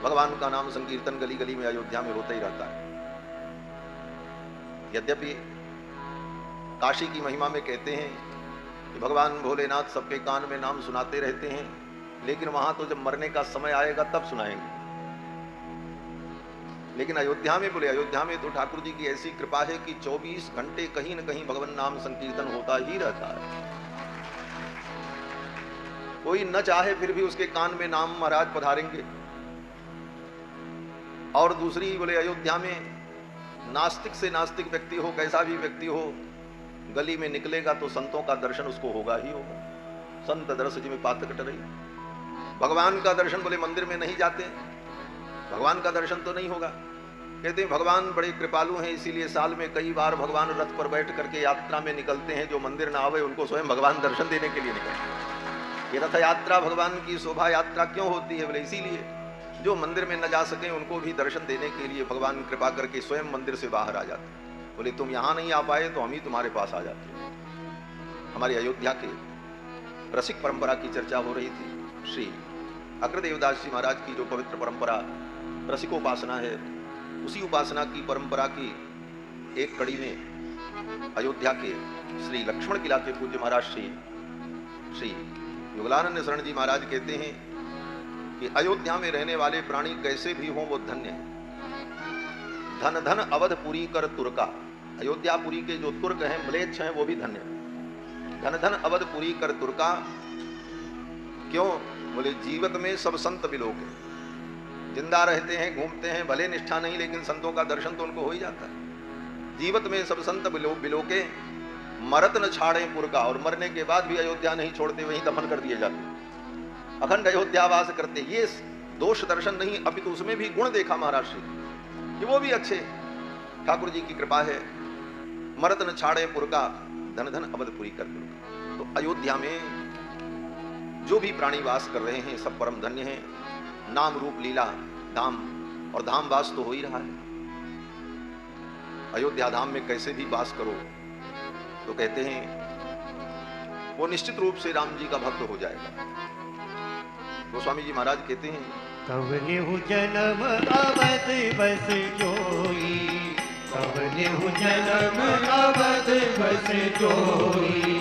भगवान का नाम संकीर्तन गली गली में अयोध्या में होता ही रहता है। यद्यपि काशी की महिमा में कहते हैं कि भगवान भोलेनाथ सबके कान में नाम सुनाते रहते हैं, लेकिन वहां तो जब मरने का समय आएगा तब सुनाएंगे। लेकिन अयोध्या में बोले, अयोध्या में तो ठाकुर जी की ऐसी कृपा है कि 24 घंटे कहीं न कहीं भगवान नाम संकीर्तन होता ही रहता है। कोई न चाहे फिर भी उसके कान में नाम महाराज पधारेंगे। और दूसरी बोले, अयोध्या में नास्तिक से नास्तिक व्यक्ति हो, कैसा भी व्यक्ति हो, गली में निकलेगा तो संतों का दर्शन उसको होगा ही होगा। संत दर्श जी में पातक टरई। भगवान का दर्शन बोले मंदिर में नहीं जाते, भगवान का दर्शन तो नहीं होगा। कहते हैं भगवान बड़े कृपालु हैं, इसीलिए साल में कई बार भगवान रथ पर बैठ करके यात्रा में निकलते हैं। जो मंदिर ना आवे उनको स्वयं भगवान दर्शन देने के लिए निकलते हैं। ये रथ यात्रा भगवान की शोभा यात्रा क्यों होती है? बोले इसीलिए जो मंदिर में न जा सके उनको भी दर्शन देने के लिए भगवान कृपा करके स्वयं मंदिर से बाहर आ जाते हैं। बोले तुम यहां नहीं आ पाए तो हम ही तुम्हारे पास आ जाते हैं। हमारी अयोध्या के रसिक परंपरा की चर्चा हो रही थी। श्री अग्रदेवदास जी महाराज की जो पवित्र परंपरा रसिकोपासना है, उसी उपासना की परंपरा की एक कड़ी में अयोध्या के श्री लक्ष्मण किला के पूज्य महाराज श्री युगलानंद शरण जी महाराज कहते हैं कि अयोध्या में रहने वाले प्राणी कैसे भी हों वो धन्य है। धन धन अवधपुरी कर तुर्का। अयोध्यापुरी के जो तुर्क हैं, म्लेच्छ हैं, वो भी धन्य है। धन धन अवधपुरी कर तुर्का। क्यों? बोले जीवत में सब संत बिलोके। जिंदा रहते हैं, घूमते हैं, भले निष्ठा नहीं लेकिन संतों का दर्शन तो उनको हो ही जाता है। जीवत में सब संत बिलोके, मरत न छाड़े पुर का। और मरने के बाद भी अयोध्या नहीं छोड़ते, वहीं दफन कर दिए जाते, अखंड अयोध्यावास करते। ये दोष दर्शन नहीं, अपितु उसमें भी गुण देखा महाराज श्री कि वो भी अच्छे, ठाकुर जी की कृपा है। मरत न छाड़े पुर का, धन धन अवधपुरी कर पुर। तो अयोध्या में जो भी प्राणी वास कर रहे हैं सब परम धन्य हैं। नाम रूप लीला धाम, और धाम वास तो हो ही रहा है। अयोध्या धाम में कैसे भी वास करो तो कहते हैं वो निश्चित रूप से राम जी का भक्त हो जाएगा। गोस्वामी जी महाराज कहते हैं कवनेहु जन्म अवध बस जोई, कवनेहु जन्म अवध बस जोई।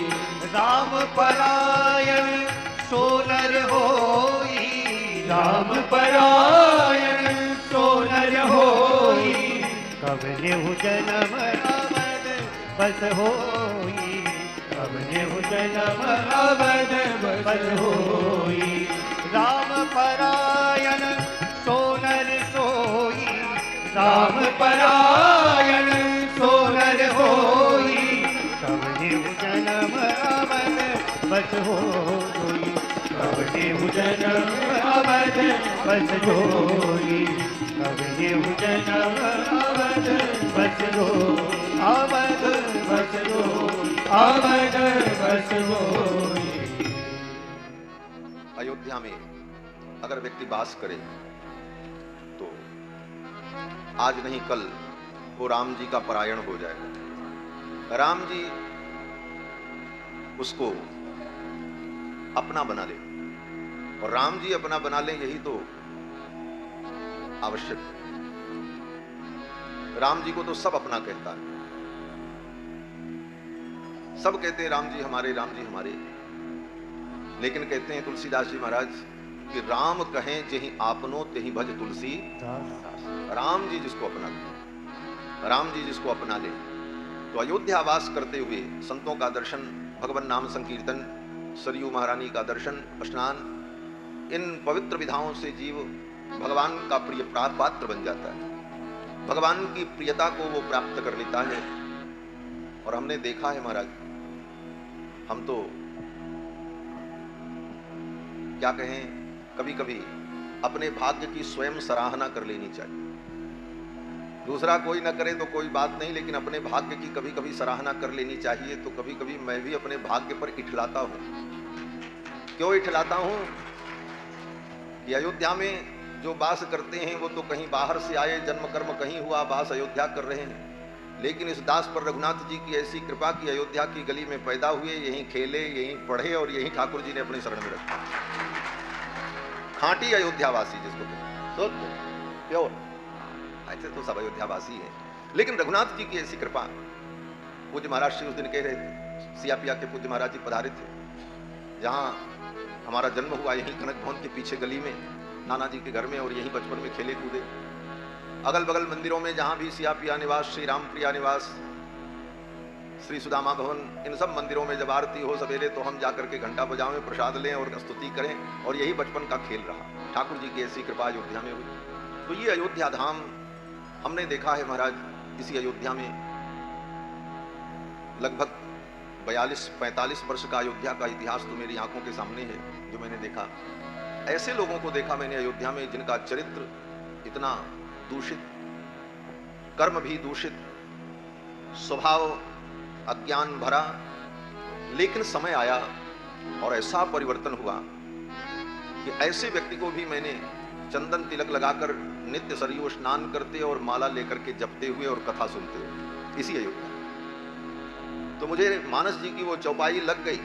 राम परायण सोनर होई, राम परायण सोनर होई। कवनेहु जन्म अवध बस होई, कवनेहु जन्म अवध बस होई। राम परायण सोनर सोई, राम परायण सोनर होई। कवनेहु जन्म अवध बस होई, कवनेहु जन्म अवध बस होई। कवनेहु जन्म अवध बस होई, अवध बस होई, अवध बस होई। अयोध्या में अगर व्यक्ति वास करे तो आज नहीं कल वो राम जी का परायण हो जाएगा। राम जी उसको अपना बना ले, और राम जी अपना बना ले, यही तो आवश्यक है। राम जी को तो सब अपना कहता है, सब कहते हैं राम जी हमारे, राम जी हमारे। लेकिन कहते हैं तुलसीदास जी महाराज कि राम कहें जेहि आपनो तेहि भज तुलसी। राम जी जिसको अपना ले, राम जी जिसको अपना ले, तो अयोध्या वास करते हुए संतों का दर्शन, भगवान नाम संकीर्तन, सरयू महारानी का दर्शन, स्नान, इन पवित्र विधाओं से जीव भगवान का प्रिय पात्र बन जाता है। भगवान की प्रियता को वो प्राप्त कर लेता है। और हमने देखा है महाराज, हम तो क्या कहें, कभी कभी अपने भाग्य की स्वयं सराहना कर लेनी चाहिए। दूसरा कोई ना करे तो कोई बात नहीं, लेकिन अपने भाग्य की कभी कभी सराहना कर लेनी चाहिए। तो कभी कभी मैं भी अपने भाग्य पर इठलाता हूं। क्यों इठलाता हूं? कि अयोध्या में जो वास करते हैं वो तो कहीं बाहर से आए, जन्म कर्म कहीं हुआ, वास अयोध्या कर रहे हैं। लेकिन इस दास पर रघुनाथ जी की ऐसी कृपा कि अयोध्या की गली में पैदा हुए, यहीं खेले, यहीं पढ़े, और यहीं ठाकुर जी ने अपनी शरण में रखा। खांटी अयोध्यावासी जिसको कहते हैं। शुद्ध प्योर, ऐसे तो सब अयोध्यावासी हैं। लेकिन रघुनाथ जी की ऐसी कृपा, पूज्य महाराज श्री उस दिन कह रहे थे, सियापिया के पूज्य महाराज जी पधारे थे, जहाँ हमारा जन्म हुआ यहीं कनक भवन के पीछे गली में नाना जी के घर में, और यहीं बचपन में खेले कूदे। अगल बगल मंदिरों में जहाँ भी सियापिया निवास, श्री रामप्रिया निवास, श्री सुदामा भवन, इन सब मंदिरों में जब आरती हो सवेरे तो हम जाकर के घंटा बजावें, प्रसाद लें और स्तुति करें, और यही बचपन का खेल रहा। ठाकुर जी की ऐसी कृपा अयोध्या में हुई। तो ये अयोध्या धाम हमने देखा है महाराज। इसी अयोध्या में लगभग 42-45 वर्ष का अयोध्या का इतिहास तो मेरी आंखों के सामने है, जो मैंने देखा। ऐसे लोगों को देखा मैंने अयोध्या में जिनका चरित्र इतना दूषित, कर्म भी दूषित, स्वभाव अज्ञान भरा, लेकिन समय आया और ऐसा परिवर्तन हुआ कि ऐसे व्यक्ति को भी मैंने चंदन तिलक लगाकर नित्य सरयू स्नान करते और माला लेकर के जपते हुए और कथा सुनते हुए इसी अयोध्या। तो मुझे मानस जी की वो चौपाई लग गई।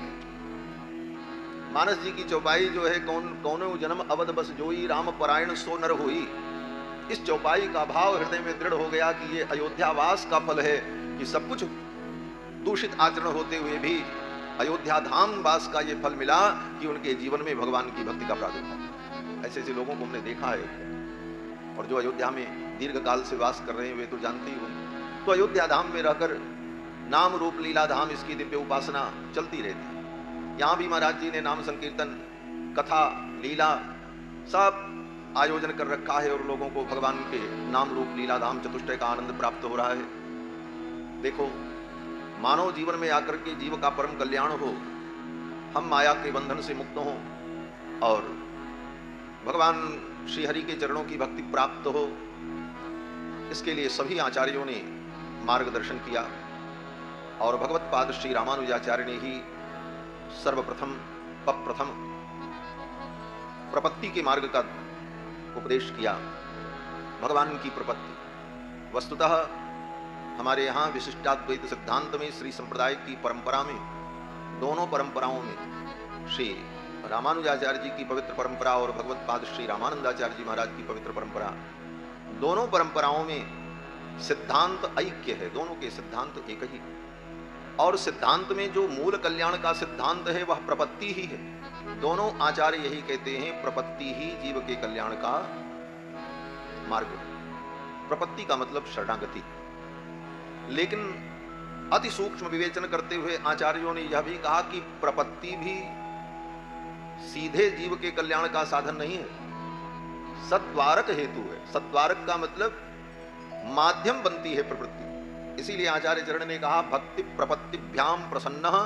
मानस जी की चौपाई जो है, कौनो जन्म अवध बस जोई, राम परायण सो नर होई। इस चौपाई का भाव हृदय में दृढ़ हो गया कि ये अयोध्यावास का फल है कि सब कुछ दूषित आचरण होते हुए भी अयोध्या धाम वास का ये फल मिला कि उनके जीवन में भगवान की भक्ति का प्रादुर्भाव। ऐसे ऐसे लोगों को हमने देखा है, और जो अयोध्या में दीर्घ काल से वास कर रहे हैं वे तो जानते ही होंगे। तो अयोध्या धाम में रहकर नाम रूप लीला धाम, इसकी दिव्य उपासना चलती रहती। यहाँ भी महाराज जी ने नाम संकीर्तन, कथा, लीला सब आयोजन कर रखा है, और लोगों को भगवान के नाम रूप लीला धाम चतुष्टय का आनंद प्राप्त हो रहा है। देखो, मानव जीवन में आकर के जीव का परम कल्याण हो, हम माया के बंधन से मुक्त हों और भगवान श्री हरि के चरणों की भक्ति प्राप्त हो, इसके लिए सभी आचार्यों ने मार्गदर्शन किया। और भगवत पाद श्री रामानुजाचार्य ने ही सर्वप्रथम प्रथम प्रपत्ति के मार्ग का उपदेश किया, भगवान की प्रपत्ति। वस्तुतः हमारे यहाँ विशिष्टाद्वैत सिद्धांत में, श्री संप्रदाय की परंपरा में, दोनों परंपराओं में, श्री रामानुजाचार्य जी की पवित्र परंपरा और भगवत पाद श्री रामानंदाचार्य जी महाराज की पवित्र परंपरा, दोनों परंपराओं में सिद्धांत ऐक्य है, दोनों के सिद्धांत एक ही। और सिद्धांत में जो मूल कल्याण का सिद्धांत है वह प्रपत्ति ही है। दोनों आचार्य यही कहते हैं, प्रपत्ति ही जीव के कल्याण का मार्ग है। प्रपत्ति का मतलब शरणागति। लेकिन अति सूक्ष्म विवेचन करते हुए आचार्यों ने यह भी कहा कि प्रपत्ति भी सीधे जीव के कल्याण का साधन नहीं है, सद्वारक हेतु है। सद्वारक का मतलब माध्यम बनती है प्रवृत्ति। इसीलिए आचार्य चरण ने कहा, भक्ति प्रपत्तिभ्याम प्रसन्नः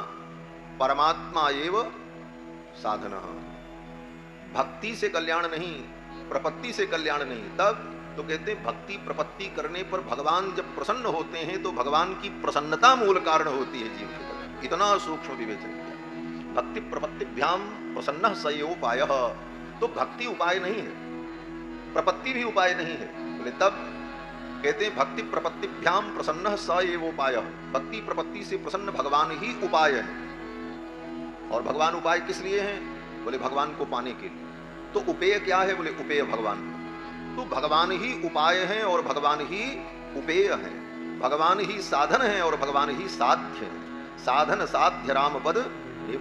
परमात्मा एव साधनः। भक्ति से कल्याण नहीं, प्रपत्ति से कल्याण नहीं। तब तो कहते हैं भक्ति प्रपत्ति करने पर भगवान जब प्रसन्न होते हैं तो भगवान की प्रसन्नता मूल कारण होती है जीव के कल्याण। इतना सूक्ष्म विवेचन किया। भक्ति प्रपत्तिभ्याम प्रसन्नः स एव उपायः। तो भक्ति उपाय नहीं है, प्रपत्ति भी उपाय नहीं है। बोले तब कहते हैं भक्ति प्रपत्तिभ्याम प्रसन्नः स एव उपायः। भक्ति प्रपत्ति से प्रसन्न भगवान ही उपाय है। और भगवान उपाय किस लिए हैं? बोले भगवान को पाने के लिए। तो उपेय क्या है? बोले उपेय भगवान। तो भगवान ही उपाय हैं और भगवान ही उपेय हैं। भगवान ही साधन है और भगवान ही साध्य है। साधन साध्य राम पद देव।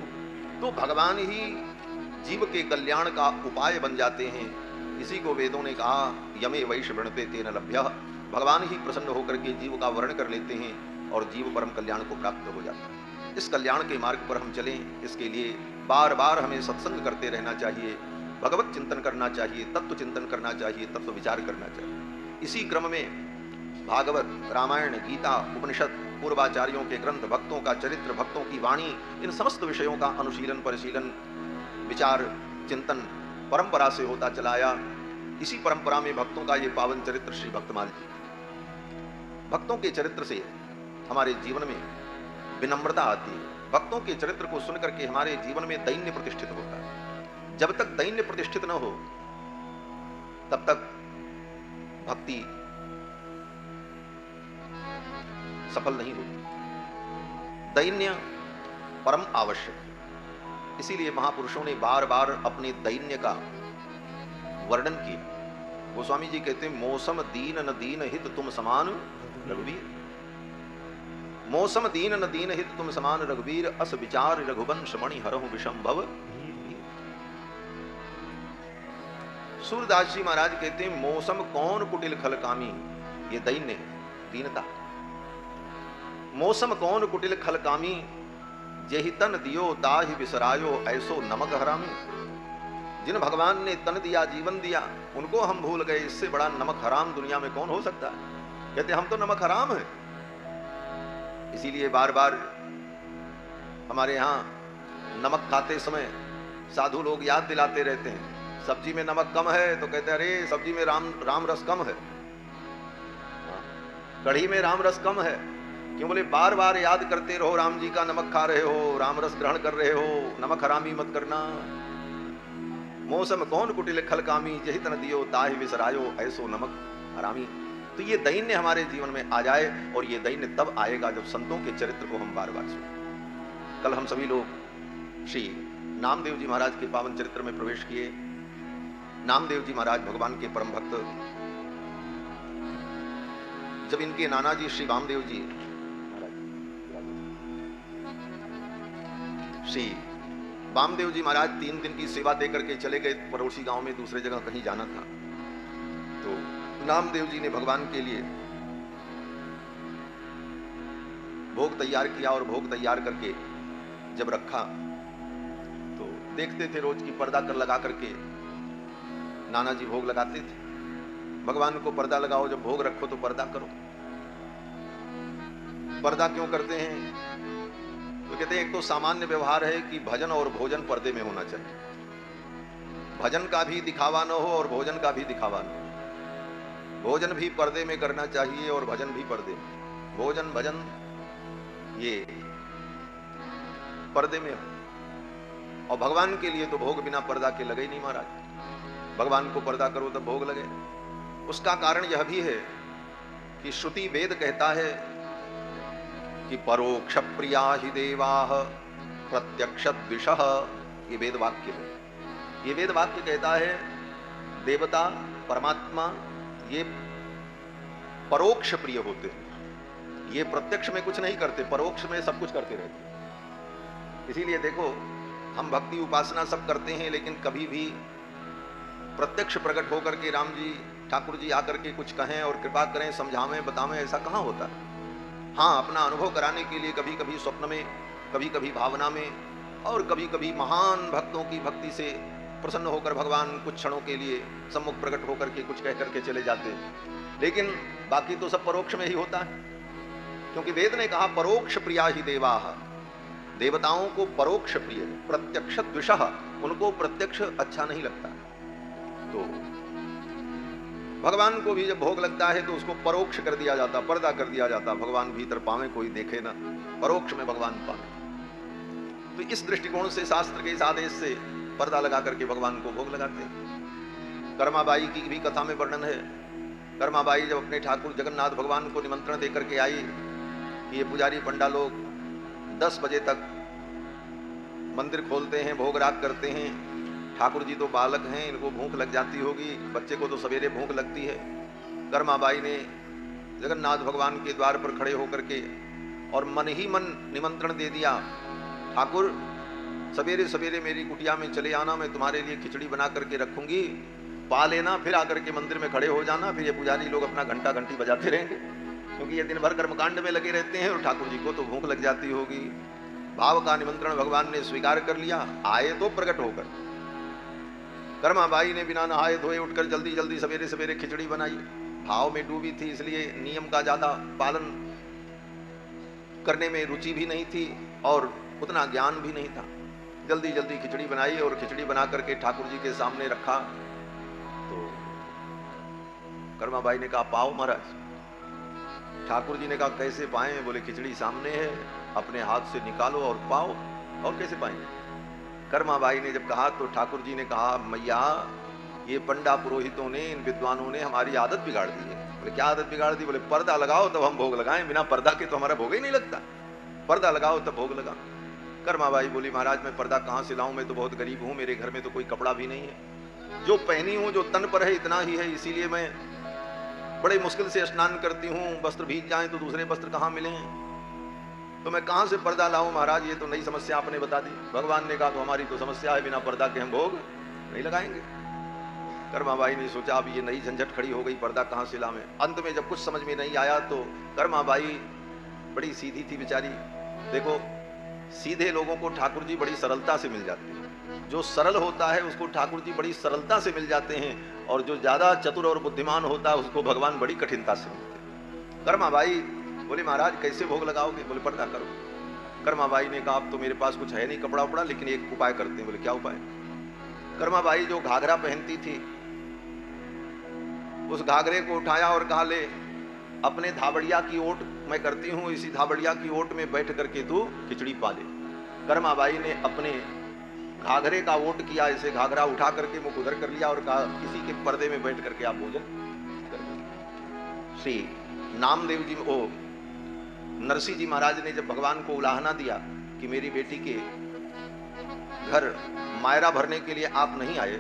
तो भगवान ही जीव के कल्याण का उपाय बन जाते हैं। इसी को वेदों ने कहा, यमे वैश वृणते तेन लभ्यः। भगवान ही प्रसन्न होकर के जीव का वर्ण कर लेते हैं और जीव परम कल्याण को प्राप्त हो जाता है। इस कल्याण के मार्ग पर हम चलें, इसके लिए बार बार हमें सत्संग करते रहना चाहिए, भगवत चिंतन करना चाहिए, तत्व चिंतन करना चाहिए, तत्व विचार करना चाहिए। इसी क्रम में भागवत, रामायण, गीता, उपनिषद, पूर्वाचार्यों के ग्रंथ, भक्तों का चरित्र, भक्तों की वाणी, इन समस्त विषयों का अनुशीलन, परिशीलन, विचार, चिंतन परंपरा से होता चलाया। इसी परंपरा में भक्तों का ये पावन चरित्र श्री भक्तमाल जी। भक्तों के चरित्र से हमारे जीवन में विनम्रता आती है। भक्तों के चरित्र को सुनकर के हमारे जीवन में दैन्य प्रतिष्ठित होता है। जब तक दैन्य प्रतिष्ठित न हो तब तक भक्ति सफल नहीं होती। दैन्य परम आवश्यक है। इसीलिए महापुरुषों ने बार बार अपने दैन्य का वर्णन किया। गोस्वामी जी कहते हैं मौसम दीन न दीन हित तुम समान रघुवीर, मौसम दीन न दीन हित तुम समान रघुवीर, अस विचार रघुवंश मणि हरहु विषंभव। सूरदास जी महाराज कहते हैं मौसम कौन कुटिल खलकामी, ये दैन्य है, दीनता। मौसम कौन कुटिल खलकामी, जेहि तन दियो ताहि बिसरायो ऐसो नमक हरामी। जिन भगवान ने तन दिया, जीवन दिया, उनको हम भूल गए, इससे बड़ा नमक हराम दुनिया में कौन हो सकता है। कहते हम तो नमक हराम है। इसीलिए बार बार हमारे यहाँ नमक खाते समय साधु लोग याद दिलाते रहते हैं, सब्जी में नमक कम है तो कहते हैं अरे सब्जी में राम रस कम है, कढ़ी में राम रस कम है। क्यों बोले बार बार याद करते रहो, राम जी का नमक खा रहे हो, राम रस ग्रहण कर रहे हो, नमक हरामी मत करना। मौसम कौन कुटिल खलकामी, जहि तन दियो ताहि बिसरायो ऐसो नमक हरामी। तो ये दैन्य हमारे जीवन में आ जाए, और ये दैन्य तब आएगा जब संतों के चरित्र को हम बार बार सुने। कल हम सभी लोग श्री नामदेव जी महाराज के पावन चरित्र में प्रवेश किए। नामदेव जी महाराज भगवान के परम भक्त, जब इनके नाना जी श्री वामदेव जी श्री वामदेव जी महाराज 3 दिन की सेवा देकर के चले गए पड़ोसी गांव में, दूसरे जगह कहीं जाना था। तो नामदेव जी ने भगवान के लिए भोग तैयार किया, और भोग तैयार करके जब रखा तो देखते थे रोज की पर्दा कर लगा करके नाना जी भोग लगाते थे। भगवान को पर्दा लगाओ, जब भोग रखो तो पर्दा करो। पर्दा क्यों करते हैं? तो कहते हैं एक तो सामान्य व्यवहार है कि भजन और भोजन पर्दे में होना चाहिए, भजन का भी दिखावा न हो और भोजन का भी दिखावा न हो। भोजन भी पर्दे में करना चाहिए और भजन भी पर्दे में। भोजन भजन ये पर्दे में हो, और भगवान के लिए तो भोग बिना पर्दा के लगे ही नहीं महाराज। भगवान को पर्दा करो तब भोग लगे। उसका कारण यह भी है कि श्रुति वेद कहता है कि परोक्ष प्रिया ही देवाः प्रत्यक्ष द्विषः, ये वेद वाक्य है। ये वेद वाक्य कहता है देवता परमात्मा ये परोक्ष प्रिय होते हैं, ये प्रत्यक्ष में कुछ नहीं करते, परोक्ष में सब कुछ करते रहते हैं। इसीलिए देखो हम भक्ति उपासना सब करते हैं, लेकिन कभी भी प्रत्यक्ष प्रकट होकर के राम जी ठाकुर जी आकर के कुछ कहें और कृपा करें, समझावें, बतावें, ऐसा कहाँ होता है। हाँ, अपना अनुभव कराने के लिए कभी कभी स्वप्न में, कभी कभी भावना में, और कभी कभी महान भक्तों की भक्ति से प्रसन्न होकर भगवान कुछ क्षणों के लिए सम्मुख प्रकट होकर के कुछ कह करके चले जाते हैं। लेकिन बाकी तो सब परोक्ष में ही होता है, क्योंकि वेद ने कहा परोक्ष प्रिया ही देवाः, देवताओं को परोक्ष प्रिय है, प्रत्यक्ष द्विषः, उनको प्रत्यक्ष अच्छा नहीं लगता। तो भगवान को भी जब भोग लगता है तो उसको परोक्ष कर दिया जाता, पर्दा कर दिया जाता, भगवान भीतर पावे कोई देखे ना, परोक्ष में भगवान पावे। तो इस दृष्टिकोण से शास्त्र के इस आदेश से पर्दा लगा करके भगवान को भोग लगाते हैं। कर्माबाई की भी कथा में वर्णन है। कर्माबाई जब अपने ठाकुर जगन्नाथ भगवान को निमंत्रण देकर के आई कि ये पुजारी पंडा लोग 10 बजे तक मंदिर खोलते हैं, भोग राग करते हैं, ठाकुर जी तो बालक हैं, इनको भूख लग जाती होगी, बच्चे को तो सवेरे भूख लगती है। कर्माबाई ने जगन्नाथ भगवान के द्वार पर खड़े होकर के और मन ही मन निमंत्रण दे दिया, ठाकुर सवेरे सवेरे मेरी कुटिया में चले आना, मैं तुम्हारे लिए खिचड़ी बना करके रखूंगी, पा लेना, फिर आकर के मंदिर में खड़े हो जाना। फिर ये पुजारी लोग अपना घंटा घंटी बजाते रहेंगे, क्योंकि ये दिन भर कर्मकांड में लगे रहते हैं और ठाकुर जी को तो भूख लग जाती होगी। भाव का निमंत्रण भगवान ने स्वीकार कर लिया, आए तो प्रकट होकर। कर्माबाई ने बिना नहाए धोए उठकर जल्दी जल्दी सवेरे सवेरे खिचड़ी बनाई। भाव में डूबी थी, इसलिए नियम का ज्यादा पालन करने में रुचि भी नहीं थी और उतना ज्ञान भी नहीं था। जल्दी जल्दी खिचड़ी बनाई और खिचड़ी बना करके ठाकुर जी के सामने रखा। तो कर्माबाई ने कहा पाओ महाराज। ठाकुर जी ने कहा कैसे पाए? बोले खिचड़ी सामने है, अपने हाथ से निकालो और पाओ, और कैसे पाएंगे? कर्माबाई ने जब कहा तो ठाकुर जी ने कहा मैया ये पंडा पुरोहितों ने, इन विद्वानों ने हमारी आदत बिगाड़ दी है। बोले क्या आदत बिगाड़ दी? बोले पर्दा लगाओ तब हम भोग लगाएं, बिना पर्दा के तो हमारा भोग ही नहीं लगता, पर्दा लगाओ तब भोग लगा। कर्माबाई बोली महाराज मैं पर्दा कहाँ से लाऊं, मैं तो बहुत गरीब हूँ, मेरे घर में तो कोई कपड़ा भी नहीं है। जो पहनी हूं, जो तन पर है, इतना ही है। इसीलिए मैं बड़े मुश्किल से स्नान करती हूँ। वस्त्र भीग जाएं तो दूसरे वस्त्र कहाँ मिले, तो मैं कहाँ से पर्दा लाऊं महाराज? ये तो नई समस्या आपने बता दी। भगवान ने कहा तो हमारी तो समस्या है, बिना पर्दा के हम भोग नहीं लगाएंगे। कर्माबाई ने सोचा अब ये नई झंझट खड़ी हो गई, पर्दा कहाँ से लाऊं। अंत में जब कुछ समझ में नहीं आया तो कर्माबाई बड़ी सीधी थी बेचारी। देखो, सीधे लोगों को ठाकुर जी बड़ी सरलता से मिल जाते हैं। जो सरल होता है उसको ठाकुर जी बड़ी सरलता से मिल जाते हैं, और जो ज्यादा चतुर और बुद्धिमान होता है उसको भगवान बड़ी कठिनता से मिलते हैं। कर्माबाई बोले महाराज कैसे भोग लगाओगे? बोले पर्दा करो। कर्माबाई ने कहा अब तो मेरे पास कुछ है नहीं कपड़ा उपड़ा, लेकिन एक उपाय करते हैं। बोले क्या उपाय? कर्माबाई जो घाघरा पहनती थी, उस घाघरे को उठाया और कहा ले अपने धाबड़िया की ओट मैं करती हूं, इसी धाबड़िया की ओट में बैठ करके तू खिचड़ी पा ले। कर्माबाई ने अपने घाघरे का ओट किया, इसे घाघरा उठा करके मुख उधर कर लिया और कहा किसी के पर्दे में बैठ करके आप भोजन कर। श्री नामदेव जी ओ नरसिंह जी महाराज ने जब भगवान को उलाहना दिया कि मेरी बेटी के घर मायरा भरने के लिए आप नहीं आए,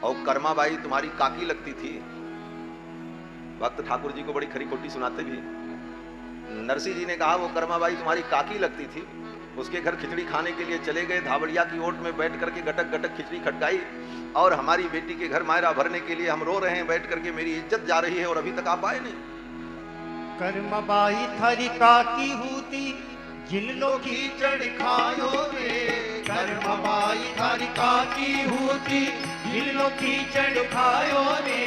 और कर्माबाई तुम्हारी काकी लगती थी, भक्त ठाकुर जी को बड़ी खरी खोटी सुनाते भी। नरसिंह जी ने कहा वो कर्माबाई तुम्हारी काकी लगती थी, उसके घर खिचड़ी खाने के लिए चले गए, धाबड़िया की ओट में बैठ करके गटक गटक खिचड़ी खटकाई, और हमारी बेटी के घर मायरा भरने के लिए हम रो रहे हैं बैठ करके, मेरी इज्जत जा रही है और अभी तक आप आए नहीं। कर्मबाई थारी काकी होती जिन लोग कीचड़ खायो रे, कर्मबाई थारी काकी होती जिन लोग कीचड़ खायो रे,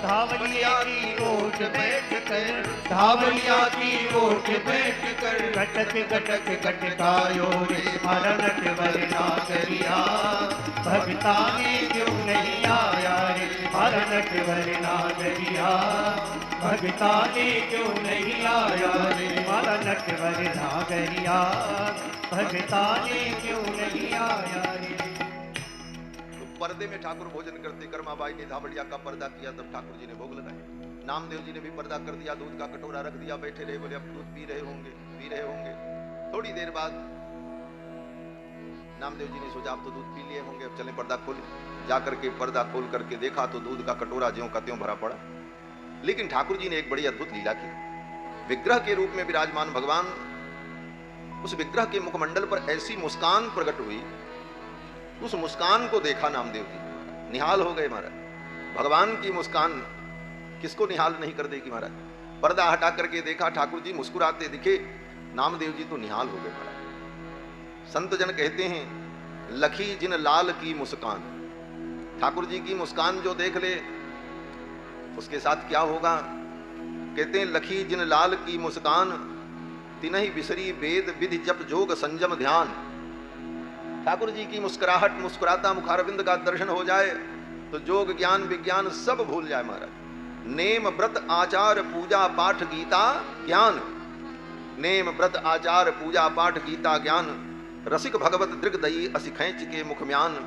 धावलिया की ओट बैठ कर, धावलिया की ओट बैठ कर, गटक गटक गटकायो रे, मारा नटवर नागरिया, भगता ने क्यों नहीं आया रे, मारा नटवर नागरिया, भगता ने क्यों नहीं आया रे, मारा नटवर नागरिया, भगता ने क्यों नहीं आया रे। तो पर्दे में ठाकुर भोजन करते, कर्माबाई ने धाबड़िया का पर्दा किया, तब ठाकुर जी ने भोग लगाए। नामदेव जी ने भी पर्दा कर दिया, दूध का कटोरा रख दिया, बैठे रहे, बोले अब दूध पी रहे होंगे। थोड़ी देर बाद नामदेव जी ने सोचा अब तो दूध पी लिए होंगे, अब चले पर्दा खोले। जाकर के पर्दा खोल करके देखा तो दूध का कटोरा ज्यों का त्यों भरा पड़ा। लेकिन ठाकुर जी ने एक बड़ी अद्भुत लीला की। विग्रह के रूप में विराजमान भगवान, उस विग्रह के मुखमंडल पर ऐसी मुस्कान प्रकट हुई, उस मुस्कान को देखा नामदेव जी, निहाल हो गए महाराज। भगवान की मुस्कान किसको निहाल नहीं कर देगी महाराज। पर्दा हटा करके देखा, ठाकुर जी मुस्कुराते दिखे, नामदेव जी तो निहाल हो गए महाराज। संत जन कहते हैं लखी जिन लाल की मुस्कान, ठाकुर जी की मुस्कान जो देख ले उसके साथ क्या होगा। कहते हैं लखी जिन लाल की मुस्कान, तिनहि बिसरी वेद विधि जप जोग संयम ध्यान। ठाकुर जी की मुस्कुराहट, मुस्कुराता मुखारविंद का दर्शन हो जाए तो जोग ज्ञान विज्ञान सब भूल जाए महाराज। नेम व्रत आचार पूजा पाठ गीता ज्ञान, नेम व्रत आचार पूजा पाठ गीता ज्ञान, रसिक भगवत दृगदयी असि खैंच के मुख म्यान,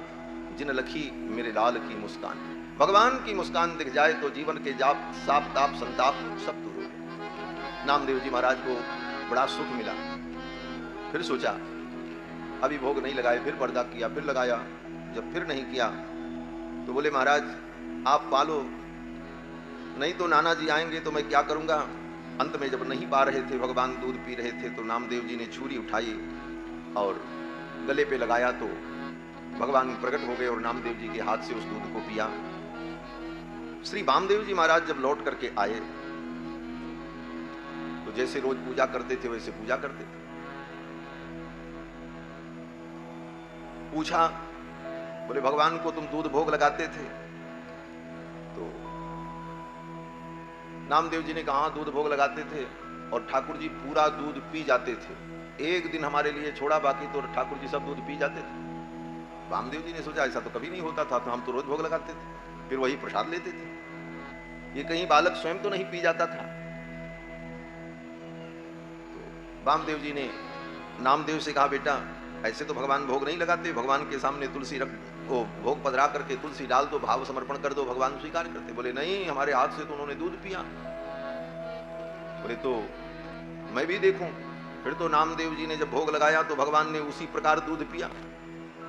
जिन लखी मेरे लाल की मुस्कान। भगवान की मुस्कान दिख जाए तो जीवन के जाप साप ताप संताप सब दूर हो गए। नामदेव जी महाराज को बड़ा सुख मिला। फिर सोचा अभी भोग नहीं लगाए, फिर पर्दा किया, फिर लगाया। जब फिर नहीं किया तो बोले महाराज आप पालो, नहीं तो नाना जी आएंगे तो मैं क्या करूंगा। अंत में जब नहीं पा रहे थे, भगवान दूध पी रहे थे, तो नामदेव जी ने छुरी उठाई और गले पे लगाया तो भगवान प्रकट हो गए और नामदेव जी के हाथ से उस दूध को पिया। श्री वामदेव जी महाराज जब लौट करके आए तो जैसे रोज पूजा करते थे वैसे पूजा करते थे। पूछा, बोले भगवान को तुम दूध भोग लगाते थे? तो नामदेव जी ने कहा दूध भोग लगाते थे और ठाकुर जी पूरा दूध पी जाते थे। एक दिन हमारे लिए छोड़ा, बाकी तो ठाकुर जी सब दूध पी जाते थे। वामदेव जी ने सोचा ऐसा तो कभी नहीं होता था, तो हम तो रोज भोग लगाते थे, फिर वही प्रसाद लेते थे। ये कहीं बालक स्वयं तो नहीं पी जाता था। तो वामदेव जी ने नामदेव से कहा बेटा ऐसे तो भगवान भोग नहीं लगाते, भगवान के सामने तुलसी रख वो भोग पधरा करके तुलसी डाल दो, भाव समर्पण कर दो, भगवान स्वीकार करते। बोले नहीं, हमारे हाथ से तो उन्होंने दूध पिया। बोले तो मैं भी देखूं। फिर तो नामदेव जी ने जब भोग लगाया तो भगवान ने उसी प्रकार दूध पिया,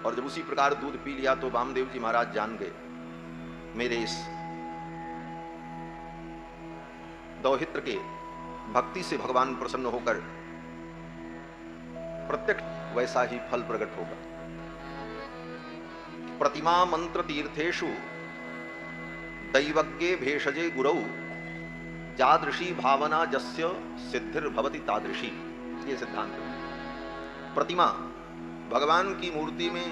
और जब उसी प्रकार दूध पी लिया तो वामदेव जी महाराज जान गए मेरे इस दौहित्र के भक्ति से भगवान प्रसन्न होकर प्रत्यक्ष वैसा ही फल प्रकट होगा। प्रतिमा मंत्र तीर्थेषु दैवज्ञे भेषजे गुरौ जादृशी भावना जस्य सिद्धिर्भवति तादृशी। ये सिद्धांत है। प्रतिमा, भगवान की मूर्ति में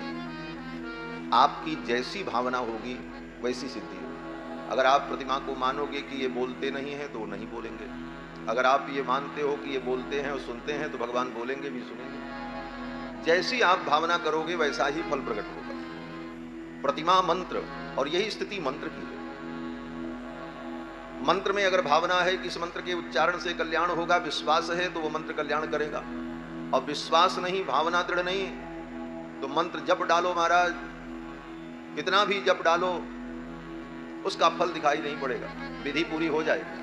आपकी जैसी भावना होगी वैसी सिद्धि होगी। अगर आप प्रतिमा को मानोगे कि ये बोलते नहीं हैं तो नहीं बोलेंगे। अगर आप ये मानते हो कि ये बोलते हैं और सुनते हैं तो भगवान बोलेंगे भी सुनेंगे। जैसी आप भावना करोगे वैसा ही फल प्रकट होगा। प्रतिमा मंत्र, और यही स्थिति मंत्र की है। मंत्र में अगर भावना है कि इस मंत्र के उच्चारण से कल्याण होगा, विश्वास है तो वो मंत्र कल्याण करेगा। और विश्वास नहीं, भावना दृढ़ नहीं, तो मंत्र जप डालो महाराज, कितना भी जप डालो उसका फल दिखाई नहीं पड़ेगा, विधि पूरी हो जाएगी।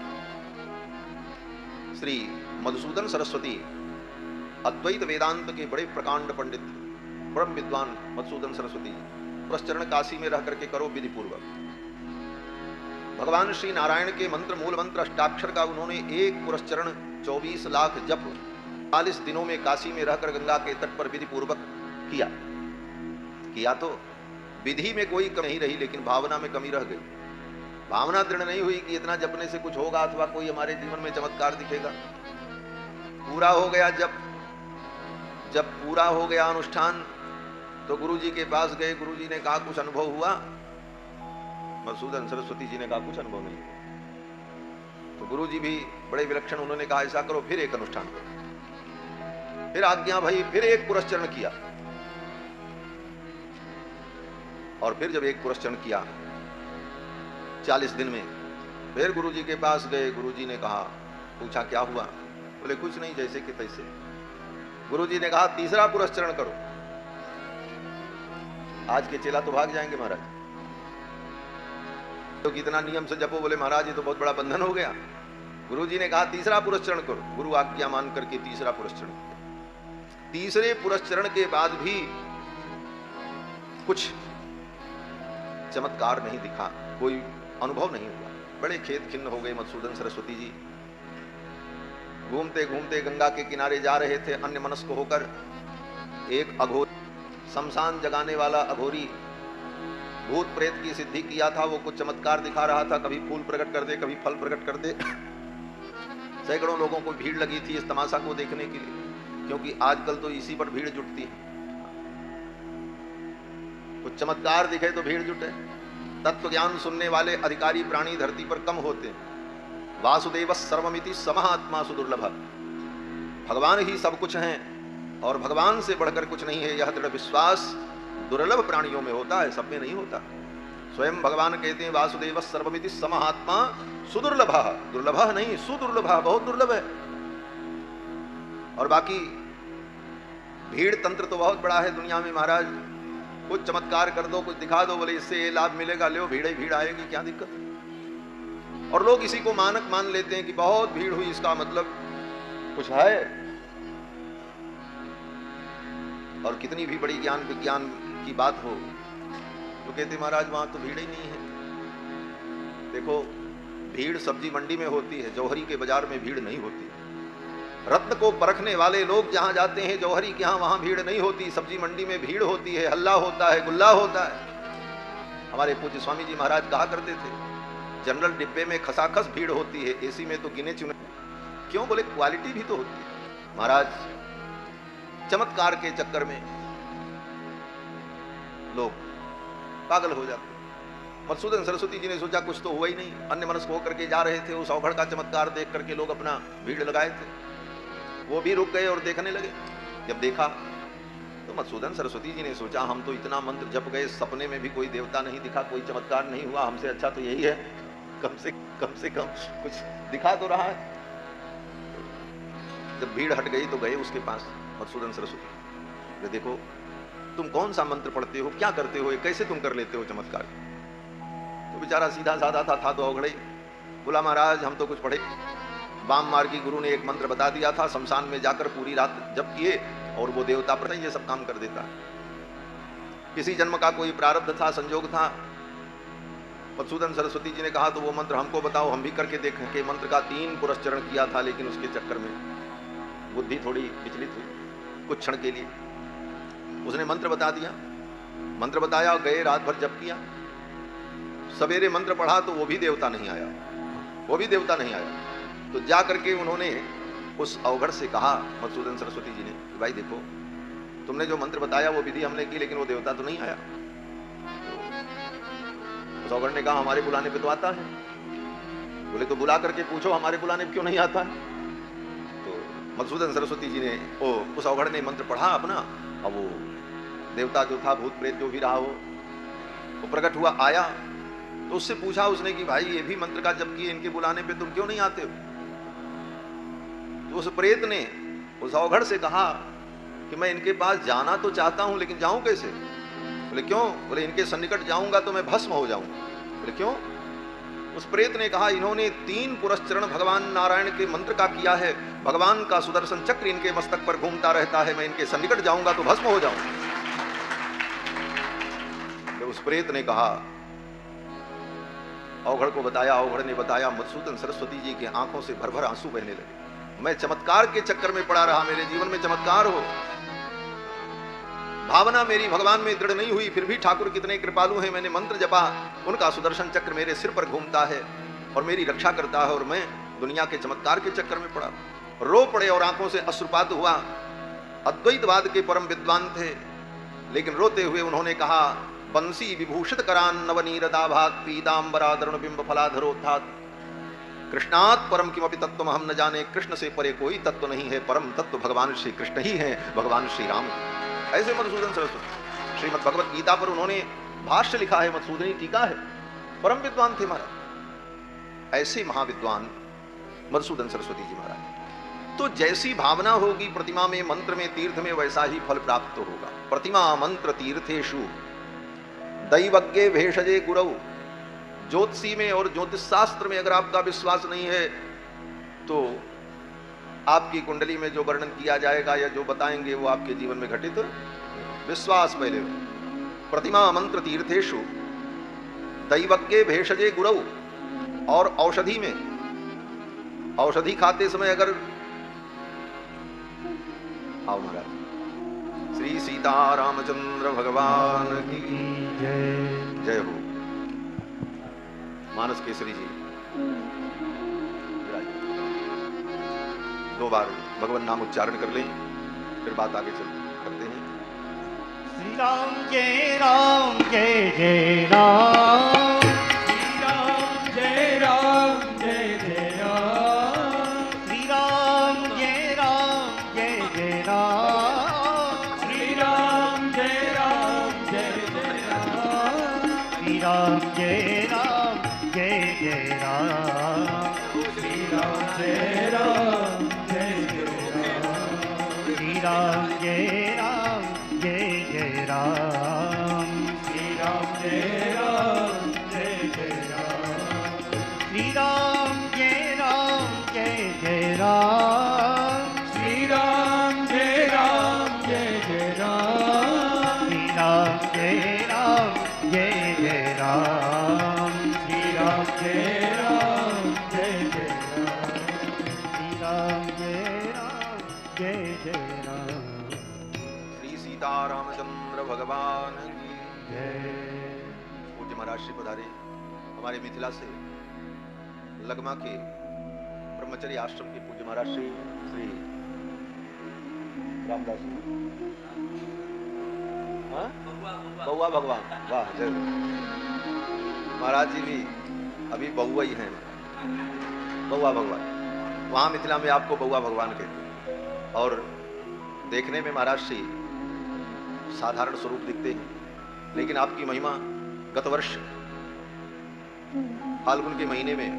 श्री मधुसूदन सरस्वती अद्वैत वेदांत के बड़े प्रकांड पंडित, परम विद्वान मधुसूदन सरस्वती पुरस्चरण काशी में रह करके करो विधि पूर्वक। भगवान श्री नारायण के मंत्र, मूल मंत्र अष्टाक्षर का उन्होंने एक पुरस्चरण 24 लाख जप 40 दिनों में काशी में रहकर गंगा के तट पर विधि पूर्वक किया तो विधि में कोई कमी नहीं रही, लेकिन भावना में कमी रह गई। भावना दृढ़ नहीं हुई कि इतना जपने से कुछ होगा अथवा कोई हमारे जीवन में चमत्कार दिखेगा। पूरा हो गया जब पूरा हो गया अनुष्ठान तो गुरुजी के पास गए। गुरुजी ने कहा कुछ अनुभव हुआ? मधुसूदन सरस्वती जी ने कहा कुछ अनुभव नहीं। तो गुरुजी भी बड़े विलक्षण, उन्होंने कहा ऐसा करो फिर एक अनुष्ठान करो। फिर आज्ञा भई, फिर एक पुरस्चरण किया। और फिर जब एक पुरस्चरण किया 40 दिन में, फिर गुरुजी के पास गए। गुरुजी ने कहा, पूछा क्या हुआ? बोले कुछ नहीं, जैसे कि तैसे। गुरुजी ने कहा तीसरा पुरस्चरण करो। आज के चेला तो भाग जाएंगे महाराज, तो कितना नियम से जपो। बोले महाराज ये तो बहुत बड़ा बंधन हो गया। गुरुजी ने कहा तीसरा पुरस्चरण करो। गुरु आज्ञा मान करके तीसरा पुरस्चरण किया। तीसरे पुरस्चरण के बाद भी कुछ चमत्कार नहीं दिखा, कोई अनुभव नहीं हुआ। बड़े खेद खिन्न हो गए मधुसूदन सरस्वती जी। घूमते घूमते गंगा के किनारे जा रहे थे अन्य मनस्क होकर। एक अघोरी, शमशान जगाने वाला अघोरी, भूत प्रेत की सिद्धि किया था, वो कुछ चमत्कार दिखा रहा था। कभी फूल प्रकट कर दे, कभी फल प्रकट कर दे। सैकड़ों लोगों को भीड़ लगी थी इस तमाशा को देखने के लिए, क्योंकि आजकल तो इसी पर भीड़ जुटती है। कुछ चमत्कार दिखे तो भीड़ जुटे। तत्व ज्ञान सुनने वाले अधिकारी प्राणी धरती पर कम होते हैं। वासुदेव सर्वमिति समात्मा सुदुर्लभ। भगवान ही सब कुछ हैं और भगवान से बढ़कर कुछ नहीं है, यह दृढ़ विश्वास दुर्लभ प्राणियों में होता है, सब में नहीं होता। स्वयं भगवान कहते हैं वासुदेव सर्वमिति समात्मा सुदुर्लभ। दुर्लभ नहीं, सुदुर्लभ, बहुत दुर्लभ है। और बाकी भीड़ तंत्र तो बहुत बड़ा है दुनिया में महाराज। कुछ चमत्कार कर दो, कुछ दिखा दो, बोले इससे ये लाभ मिलेगा, ले भीड़ ही भीड़ आएगी, क्या दिक्कत। और लोग इसी को मानक मान लेते हैं कि बहुत भीड़ हुई, इसका मतलब कुछ है। और कितनी भी बड़ी ज्ञान विज्ञान की बात हो तो कहते महाराज वहां तो भीड़ ही नहीं है। देखो, भीड़ सब्जी मंडी में होती है, जौहरी के बाजार में भीड़ नहीं होती। रत्न को परखने वाले लोग जहां जाते हैं जौहरी के यहाँ, वहां भीड़ नहीं होती। सब्जी मंडी में भीड़ होती है, हल्ला होता है, गुल्ला होता है। हमारे पूज्य स्वामी जी महाराज कहा करते थे जनरल डिब्बे में खसाखस भीड़ होती है, एसी में तो गिने चुने। क्यों? बोले क्वालिटी भी तो होती है। महाराज चमत्कार के चक्कर में लोग पागल हो जाते। मधुसूदन सरस्वती जी ने सोचा कुछ तो हुआ ही नहीं, अन्य मनस्क होकर के जा रहे थे। उस अवघड़ का चमत्कार देख करके लोग अपना भीड़ लगाए थे, वो भी रुक गए और देखने लगे। जब देखा तो मधुसूदन सरस्वती जी ने सोचा हम तो इतना मंत्र जप गए, सपने में भी कोई देवता नहीं दिखा, कोई चमत्कार नहीं हुआ, हमसे अच्छा तो यही है कम से कम कुछ दिखा तो रहा है। जब भीड़ हट गई तो गए उसके पास मधुसूदन सरस्वती, देखो तुम कौन सा मंत्र पढ़ते हो, क्या करते हो, कैसे तुम कर लेते हो चमत्कार। तो बेचारा सीधा साधा था तो अवघड़े बोला महाराज हम तो कुछ पढ़े। वाम मार्गी गुरु ने एक मंत्र बता दिया था, शमशान में जाकर पूरी रात जप किए और वो देवता पर ये सब काम कर देता है। किसी जन्म का कोई प्रारब्ध था, संजोग था, मधुसूदन सरस्वती जी ने कहा तो वो मंत्र हमको बताओ, हम भी करके देखें। कि मंत्र का 3 पुरस्चरण किया था, लेकिन उसके चक्कर में बुद्धि थोड़ी विचलित हुई कुछ क्षण के लिए। उसने मंत्र बता दिया, मंत्र बताया, गए रात भर जप किया, सवेरे मंत्र पढ़ा तो वो भी देवता नहीं आया, वो भी देवता नहीं आया। तो जा करके उन्होंने उस अवघड़ से कहा, मधुसूदन सरस्वती जी ने, भाई देखो तुमने जो मंत्र बताया वो विधि हमने की, लेकिन वो देवता तो नहीं आया। उस अवघड़ ने कहा हमारे बुलाने पे तो आता है। बोले तो बुला करके पूछो हमारे बुलाने पे क्यों नहीं आता है। तो मधुसूदन सरस्वती जी ने उस अवघड़ ने मंत्र पढ़ा अपना, अब वो देवता जो था, भूत प्रेत जो भी रहा हो, वो प्रकट हुआ, आया। तो उससे पूछा उसने कि भाई ये भी मंत्र का जप किए, इनके बुलाने पे तुम क्यों नहीं आते हो। तो उस प्रेत ने उस अवघड़ से कहा कि मैं इनके पास जाना तो चाहता हूं, लेकिन जाऊं कैसे। बोले क्यों। बोले इनके सन्निकट जाऊंगा तो मैं भस्म हो जाऊंगा। बोले क्यों। उस प्रेत ने कहा इन्होंने 3 पुरस्चरण भगवान नारायण के मंत्र का किया है, भगवान का सुदर्शन चक्र इनके मस्तक पर घूमता रहता है, मैं इनके सन्निकट जाऊंगा तो भस्म हो जाऊंगा। उस प्रेत ने कहा, अवघड़ को बताया, अवघड़ ने बताया, मधुसूदन सरस्वती जी की आंखों से भर भर आंसू बहने लगे। मैं चमत्कार के चक्कर में पड़ा रहा, मेरे जीवन में चमत्कार हो, भावना मेरी भगवान में दृढ़ नहीं हुई, फिर भी ठाकुर कितने कृपालु हैं, मैंने मंत्र जपा, उनका सुदर्शन चक्र मेरे सिर पर घूमता है और मेरी रक्षा करता है, और मैं दुनिया के चमत्कार के चक्कर में पड़ा। रो पड़े और आंखों से अश्रुपात हुआ। अद्वैतवाद के परम विद्वान थे, लेकिन रोते हुए उन्होंने कहा, बंसी विभूषित करान नवनीरदाभात पीतांबराधरण बिंब फलाधरोत्थात कृष्णात् परम किमपि तत्व हम न जाने। कृष्ण से परे कोई तत्व नहीं है, परम तत्व भगवान श्री कृष्ण ही है, भगवान श्री राम। ऐसे मधुसूदन सरस्वती श्रीमद् भगवत गीता पर उन्होंने भाष्य लिखा है, मधुसूदनी टीका है, परम विद्वान थे महाराज। ऐसे महाविद्वान मधुसूदन सरस्वती जी महाराज। तो जैसी भावना होगी प्रतिमा में, मंत्र में, तीर्थ में, वैसा ही फल प्राप्त होगा। प्रतिमा मंत्र तीर्थेषु दैवज्ञे भेषजे गुरु। ज्योतिषी में और ज्योतिष शास्त्र में अगर आपका विश्वास नहीं है तो आपकी कुंडली में जो वर्णन किया जाएगा या जो बताएंगे वो आपके जीवन में घटित विश्वास पहले। प्रतिमा मंत्र तीर्थेषु दैवज्ञे भेषजे गुरु। और औषधि में, औषधि खाते समय अगर आओ महाराज, श्री सीतारामचंद्र भगवान की जय हो। मानस केसरी जी 2 बार भगवान नाम उच्चारण कर लें, फिर बात आगे चल करते हैं। श्री राम जय राम जय जय राम, श्री राम जय राम जय जय राम, श्री राम जय राम जय जय राम, श्री राम जय राम जय जय राम, श्री राम जय राम जय जय राम, श्री राम जय राम जय जय राम, श्री राम जय राम जय जय राम, श्री राम जय राम जय जय राम, श्री राम जय राम जय जय राम, श्री राम जय राम जय जय राम, श्री राम जय राम जय जय राम, श्री राम जय राम जय जय राम, श्री राम जय राम जय जय राम, श्री सीतारामचंद्र भगवान की जय। पूज्य महाराज श्री पधारे हमारे मिथिला से लगमा के ब्रह्मचर्य आश्रम के पूज्य महाराज श्री श्री रामदास जी। हाँ? बउआ भगवान, वाह जय हो। महाराज जी भी अभी बउआ ही हैं, बउआ भगवान। वहां मिथिला में आपको बउआ भगवान कहते हैं। और देखने में महाराज श्री साधारण स्वरूप दिखते हैं, लेकिन आपकी महिमा गत वर्ष फाल्गुन के महीने में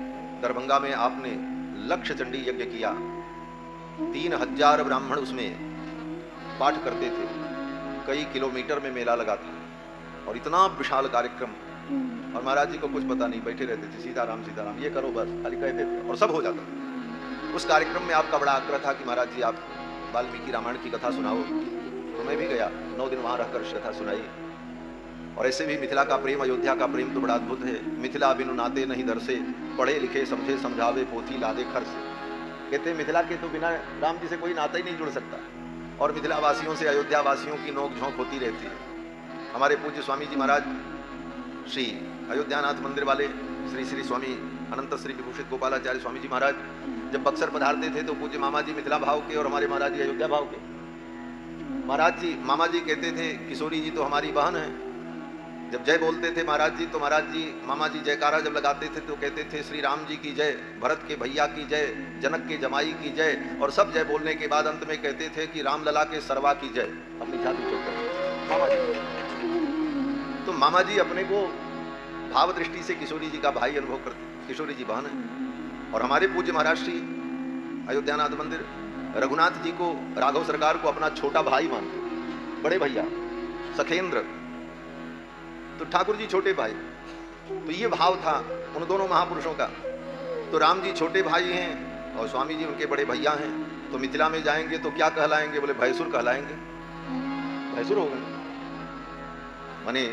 दरभंगा में आपने लक्ष्य चंडी यज्ञ किया। 3000 ब्राह्मण उसमें पाठ करते थे, कई किलोमीटर में मेला लगा था और इतना विशाल कार्यक्रम। और महाराज जी को कुछ पता नहीं, बैठे रहते थे, सीताराम सीताराम ये करो बस, खाली कहते थे और सब हो जाता था। उस कार्यक्रम में आपका बड़ा आग्रह था कि महाराज जी आप वाल्मीकि रामायण की कथा सुनाओ। तो मैं भी गया, 9 दिन वहां रहकर कथा सुनाई। और ऐसे भी मिथिला का प्रेम, अयोध्या का प्रेम तो बड़ा अद्भुत है। मिथिला बिनु नाते नहीं दरसे, पढ़े लिखे समझे समझावे पोथी लादे खर से। कहते हैं मिथिला के तो बिना राम जी से कोई नाता ही नहीं जुड़ सकता, और मिथिला वासियों से अयोध्या वासियों की नोक झोंक होती रहती है। हमारे पूज्य स्वामी जी महाराज श्री अयोध्यानाथ मंदिर वाले श्री श्री स्वामी अनंत श्री विभूषित गोपालाचार्य स्वामी जी महाराज जब बक्सर पधारते थे तो पूज्य मामा जी मिथिला भाव के और हमारे महाराज जी अयोध्या भाव के। महाराज जी, मामा जी कहते थे किशोरी जी तो हमारी बहन है। जब जय बोलते थे महाराज जी तो महाराज जी, मामा जी जयकारा जब लगाते थे तो कहते थे श्री राम जी की जय, भरत के भैया की जय, जनक के जमाई की जय, और सब जय बोलने के बाद अंत में कहते थे कि राम लला के सरवा की जय। अपनी छाती चौक मामा जी। तो मामा जी अपने को भाव दृष्टि से किशोरी जी का भाई अनुभव करते, किशोरी जी बहन है। और हमारे पूज्य महाराज श्री अयोध्यानाथ मंदिर रघुनाथ जी को, राघव सरकार को अपना छोटा भाई मानते, बड़े भैया सखेंद्र, तो ठाकुर जी छोटे भाई। तो ये भाव था उन दोनों महापुरुषों का। तो राम जी छोटे भाई हैं और स्वामी जी उनके बड़े भैया हैं। तो मिथिला में जाएंगे तो क्या कहलाएंगे? बोले भैंसुर कहलाएंगे। भैंसुर हो गए, माने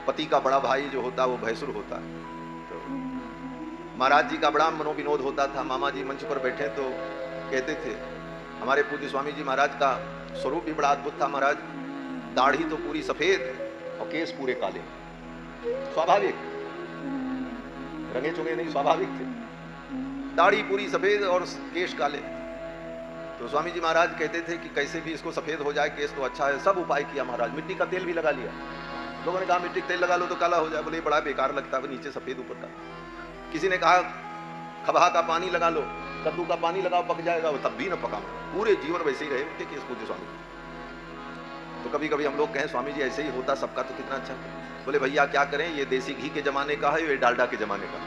पति का बड़ा भाई जो होता है वो भैंसुर होता है। तो महाराज जी का बड़ा मनोविनोद होता था। मामा जी मंच पर बैठे तो कहते थे, हमारे पूज्य स्वामी जी महाराज का स्वरूप भी बड़ा अद्भुत था। महाराज दाढ़ी तो पूरी सफेद और केस पूरे काले, स्वाभाविक, रंगे चुंगे नहीं, स्वाभाविक थे। दाढ़ी पूरी सफेद और केश काले। तो स्वामी जी महाराज कहते थे कि कैसे भी इसको सफेद हो जाए, केस तो अच्छा है। सब उपाय किया महाराज, मिट्टी का तेल भी लगा लिया। लोगों ने कहा मिट्टी का तेल लगा लो तो काला हो जाए, बोले बड़ा बेकार लगता है, नीचे सफेद ऊपर का। किसी ने कहा खबहा का पानी लगा लो, कद्दू का पानी लगाओ पक जाएगा, वो तब भी न पका। पूरे जीवन वैसे ही रहे उनके केस पूज्य स्वामी। तो कभी कभी हम लोग कहें स्वामी जी ऐसे ही होता सबका तो कितना अच्छा। बोले भैया क्या करें, ये देसी घी के जमाने का है, ये डालडा के जमाने का।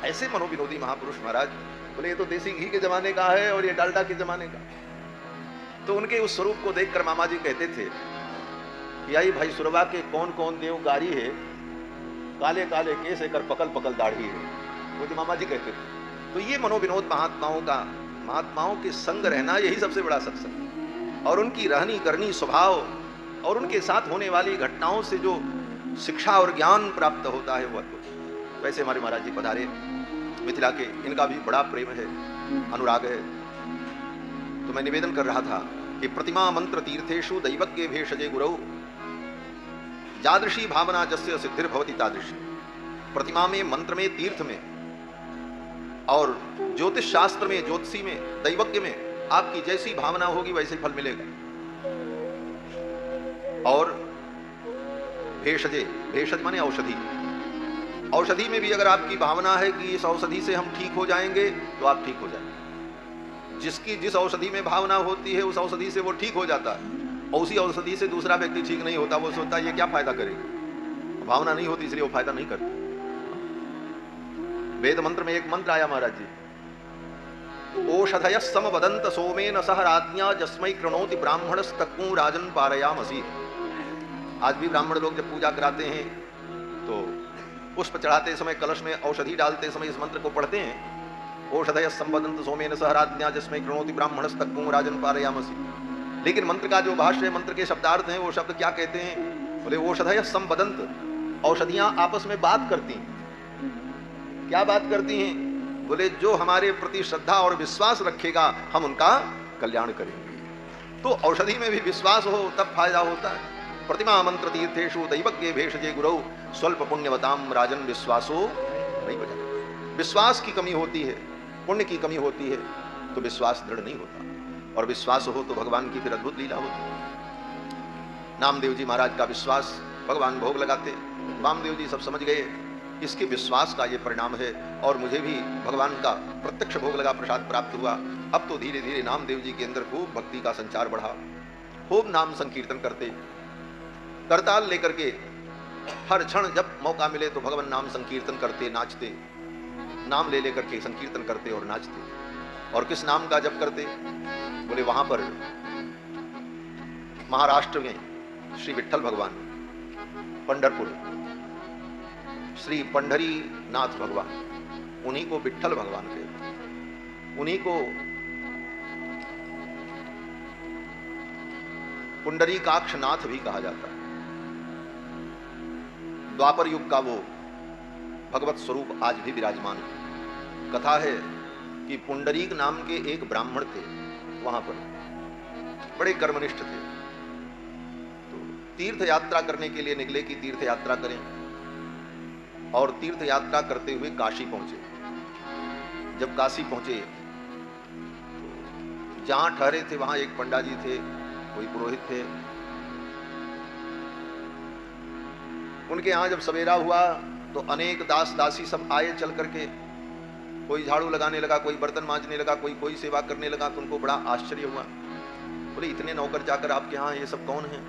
ऐसे मनोविनोदी महापुरुष महाराज। बोले ये तो देसी घी के जमाने का है और ये डालडा के जमाने का। तो उनके उस स्वरूप को देखकर मामा जी कहते थे कि आई भाई सुरवा के कौन कौन देव गारी है, काले काले केस है कर पकल पकल दाढ़ी है, वो जो मामा जी कहते थे। तो ये मनोविनोद महात्माओं का, महात्माओं के संग रहना यही सबसे बड़ा सत्संग। और उनकी रहनी करनी स्वभाव और उनके साथ होने वाली घटनाओं से जो शिक्षा और ज्ञान प्राप्त होता है वो अद्भुत। वैसे हमारे महाराज जी पधारे मिथिला के, इनका भी बड़ा प्रेम है, अनुराग है। तो मैं निवेदन कर रहा था कि प्रतिमा मंत्र तीर्थेषु दैवज्ञ भेषजे गुरौ, जादृशी भावना जस्य सिद्धिर भवति तादृशी। प्रतिमा में, मंत्र में, तीर्थ में और ज्योतिष शास्त्र में, ज्योतिषी में, दैवज्ञ में आपकी जैसी भावना होगी वैसे फल मिलेगा। और भेषजे, भेषज माने औषधि, औषधि में भी अगर आपकी भावना है कि इस औषधि से हम ठीक हो जाएंगे तो आप ठीक हो जाएंगे। जिसकी जिस औषधि में भावना होती है उस औषधि से वो ठीक हो जाता है, और उसी औषधि से दूसरा व्यक्ति ठीक नहीं होता। वो सोचता है ये क्या फायदा करेगी, भावना नहीं होती इसलिए वो फायदा नहीं करता। वेद मंत्र में एक मंत्र आया महाराज जी, ओषधय समवदंत सोमेन सह राज्ञा जस्मै कृणोति ब्राह्मणस्तक्कू राजन पारयामसि। आज भी ब्राह्मण लोग जब पूजा कराते हैं तो पुष्प चढ़ाते समय, कलश में औषधि डालते समय इस मंत्र को पढ़ते हैं, ओषधय समवदंत सोमेन सह राज्ञा जस्मै कृणोति ब्राह्मणस्तक्कू राजन पारयामसि। लेकिन मंत्र का जो भाष्य है, मंत्र के शब्दार्थ हैं, वो शब्द क्या कहते हैं? बोले ओषधय समवदंत, औषधियां आपस में बात करती हैं। क्या बात करती हैं? बोले जो हमारे प्रति श्रद्धा और विश्वास रखेगा हम उनका कल्याण करेंगे। तो औषधि में भी विश्वास हो तब फायदा होता है। प्रतिमा मंत्र तीर्थेषु दैवज्ञ भेषजे गुरौ, स्वल्प पुण्यवताम राजन विश्वासो नहीं बजा। विश्वास की कमी होती है, पुण्य की कमी होती है, तो विश्वास दृढ़ नहीं होता। और विश्वास हो तो भगवान की फिर अद्भुत लीला होती। नामदेव जी महाराज का विश्वास, भगवान भोग लगाते, वामदेव जी सब समझ गए इसके विश्वास का ये परिणाम है। और मुझे भी भगवान का प्रत्यक्ष भोग लगा, प्रसाद प्राप्त हुआ। अब तो धीरे धीरे नामदेव जी के अंदर खूब भक्ति का संचार बढ़ा। खूब नाम संकीर्तन करते, करताल लेकर के हर क्षण जब मौका मिले तो भगवान नाम संकीर्तन करते, नाचते, नाम ले लेकर के संकीर्तन करते और नाचते। और किस नाम का जप करते? बोले वहां पर महाराष्ट्र में श्री विठ्ठल भगवान, पंढरपुर श्री पंढरी नाथ भगवान, उन्हीं को विठ्ठल भगवान कहते, उन्हीं को पुंडरीकाक्षनाथ भी कहा जाता है। द्वापर युग का वो भगवत स्वरूप आज भी विराजमान है। कथा है कि पुंडरीक नाम के एक ब्राह्मण थे, वहां पर बड़े कर्मनिष्ठ थे। तो तीर्थ यात्रा करने के लिए निकले कि तीर्थ यात्रा करें, और तीर्थ यात्रा करते हुए काशी पहुंचे। जब काशी पहुंचे तो जहां ठहरे थे वहां एक पंडा जी थे, कोई पुरोहित थे। उनके यहां जब सवेरा हुआ तो अनेक दास दासी सब आए चल करके। कोई झाड़ू लगाने लगा, कोई बर्तन मांजने लगा, कोई सेवा करने लगा। तो उनको बड़ा आश्चर्य हुआ। बोले इतने नौकर जाकर आपके यहाँ ये सब कौन है?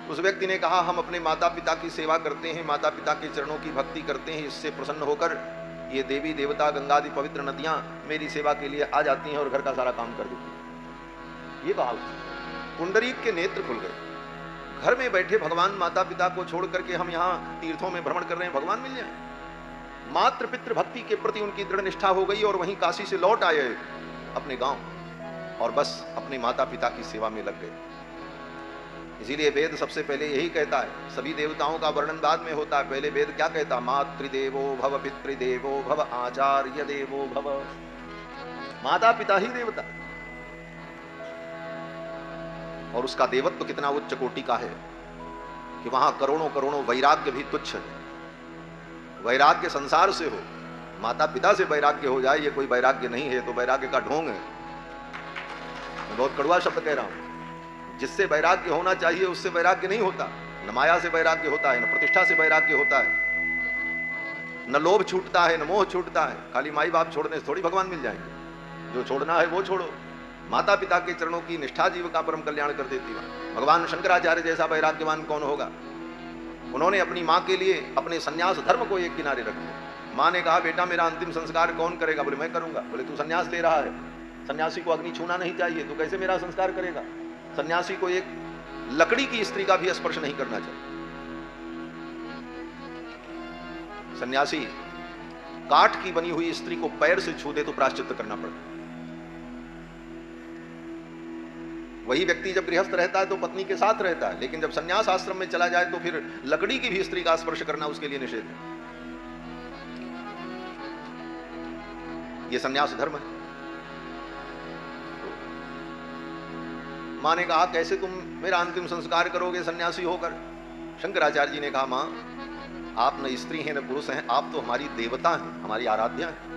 उस व्यक्ति ने कहा हम अपने माता पिता की सेवा करते हैं, माता पिता के चरणों की भक्ति करते हैं। इससे प्रसन्न होकर ये देवी देवता गंगादि पवित्र नदियां मेरी सेवा के लिए आ जाती हैं और घर का सारा काम कर देती हैं। ये कहा। पुंडरीक के नेत्र खुल गए। घर में बैठे भगवान माता पिता को छोड़ करके हम यहाँ तीर्थों में भ्रमण कर रहे हैं, भगवान मिल जाए। मातृ पितृ भक्ति के प्रति उनकी दृढ़ निष्ठा हो गई और वहीं काशी से लौट आए अपने गांव और बस अपने माता पिता की सेवा में लग गए। इसीलिए वेद सबसे पहले यही कहता है, सभी देवताओं का वर्णन बाद में होता है। पहले वेद क्या कहता? मातृदेवो भव, पितृदेवो भव, आचार्य देवो भव। माता पिता ही देवता, और उसका देवत्व कितना उच्च कोटि का है कि वहां करोड़ों करोड़ों वैराग्य भी तुच्छ है। वैराग्य संसार से हो, माता पिता से वैराग्य हो जाए, ये कोई वैराग्य नहीं है, तो वैराग्य का ढोंग है। मैं बहुत कड़वा शब्द कह रहा हूं। जिससे वैराग्य होना चाहिए उससे वैराग्य नहीं होता। न माया से वैराग्य होता है, न प्रतिष्ठा से वैराग्य होता है, न लोभ छूटता है, न मोह छूटता है। खाली माई बाप छोड़ने से थोड़ी भगवान मिल जाएंगे। जो छोड़ना है वो छोड़ो। माता पिता के चरणों की निष्ठा जीव का परम कल्याण कर देती है। भगवान शंकराचार्य जैसा वैराग्यवान कौन होगा? उन्होंने अपनी माँ के लिए अपने संन्यास धर्म को एक किनारे रख दिया। माँ ने कहा बेटा मेरा अंतिम संस्कार कौन करेगा? बोले मैं करूंगा। बोले तू संन्यास ले रहा है, सन्यासी को अग्नि छूना नहीं चाहिए, तू कैसे मेरा संस्कार करेगा? सन्यासी को एक लकड़ी की स्त्री का भी स्पर्श नहीं करना चाहिए। सन्यासी काठ की बनी हुई स्त्री को पैर से छू दे तो प्रायश्चित्त करना पड़ता। वही व्यक्ति जब गृहस्थ रहता है तो पत्नी के साथ रहता है, लेकिन जब सन्यास आश्रम में चला जाए तो फिर लकड़ी की भी स्त्री का स्पर्श करना उसके लिए निषेध है। यह सन्यास धर्म है। मां ने कहा कैसे तुम मेरा अंतिम संस्कार करोगे सन्यासी होकर? शंकराचार्य जी ने कहा मां आप न स्त्री हैं न पुरुष हैं, आप तो हमारी देवता हैं, हमारी आराध्या हैं।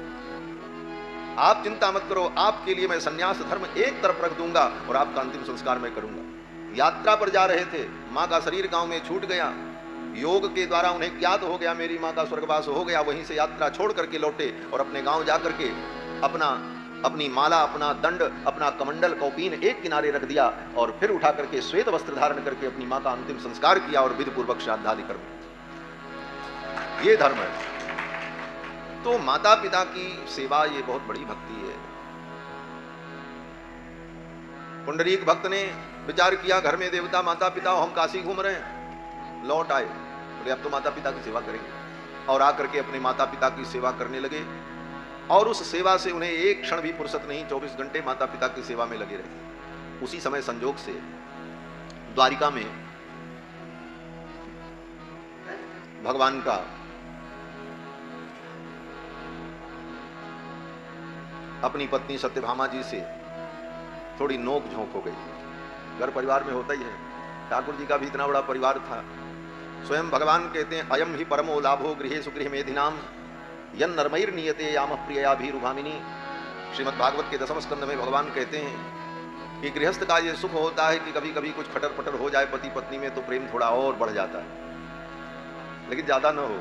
आप चिंता मत करो, आपके लिए मैं सन्यास धर्म एक तरफ रख दूंगा और आपका अंतिम संस्कार मैं करूंगा। यात्रा पर जा रहे थे, मां का शरीर गांव में छूट गया। योग के द्वारा उन्हें ज्ञात हो गया मेरी मां का स्वर्गवास हो गया। वहीं से यात्रा छोड़ करके लौटे और अपने गांव जाकर के अपनी माला, अपना दंड, अपना कमंडल, कौपीन एक किनारे रख दिया और फिर उठा करके श्वेत वस्त्र धारण करके अपनी मां का अंतिम संस्कार किया और विधि पूर्वक श्राद्धादि कर। ये धर्म है। तो माता पिता की सेवा ये बहुत बड़ी भक्ति है। पुंडरीक भक्त ने विचार किया घर में देवता माता पिता, हम काशी घूम रहे हैं। लौट आए, बोले अब तो माता पिता की सेवा करेंगे, और आकर के अपने माता पिता की सेवा करने लगे। और उस सेवा से उन्हें एक क्षण भी फुर्सत नहीं, 24 घंटे माता पिता की सेवा में लगे रहे। उसी समय संजोग से द्वारिका में भगवान का अपनी पत्नी सत्यभामा जी से थोड़ी नोक झोंक हो गई। घर परिवार में होता ही है। ठाकुर जी का भी इतना बड़ा परिवार था। स्वयं भगवान कहते हैं अयम ही परमो लाभो गृहे सुगृह मेधिनाम यन नरमैर नियते याम प्रिया भी रुभामिनी। श्रीमद् भागवत के 10वें स्कंद में भगवान कहते हैं कि गृहस्थ का ये सुख होता है कि कभी कभी कुछ खटर पटर हो जाए पति पत्नी में तो प्रेम थोड़ा और बढ़ जाता है, लेकिन ज्यादा न हो।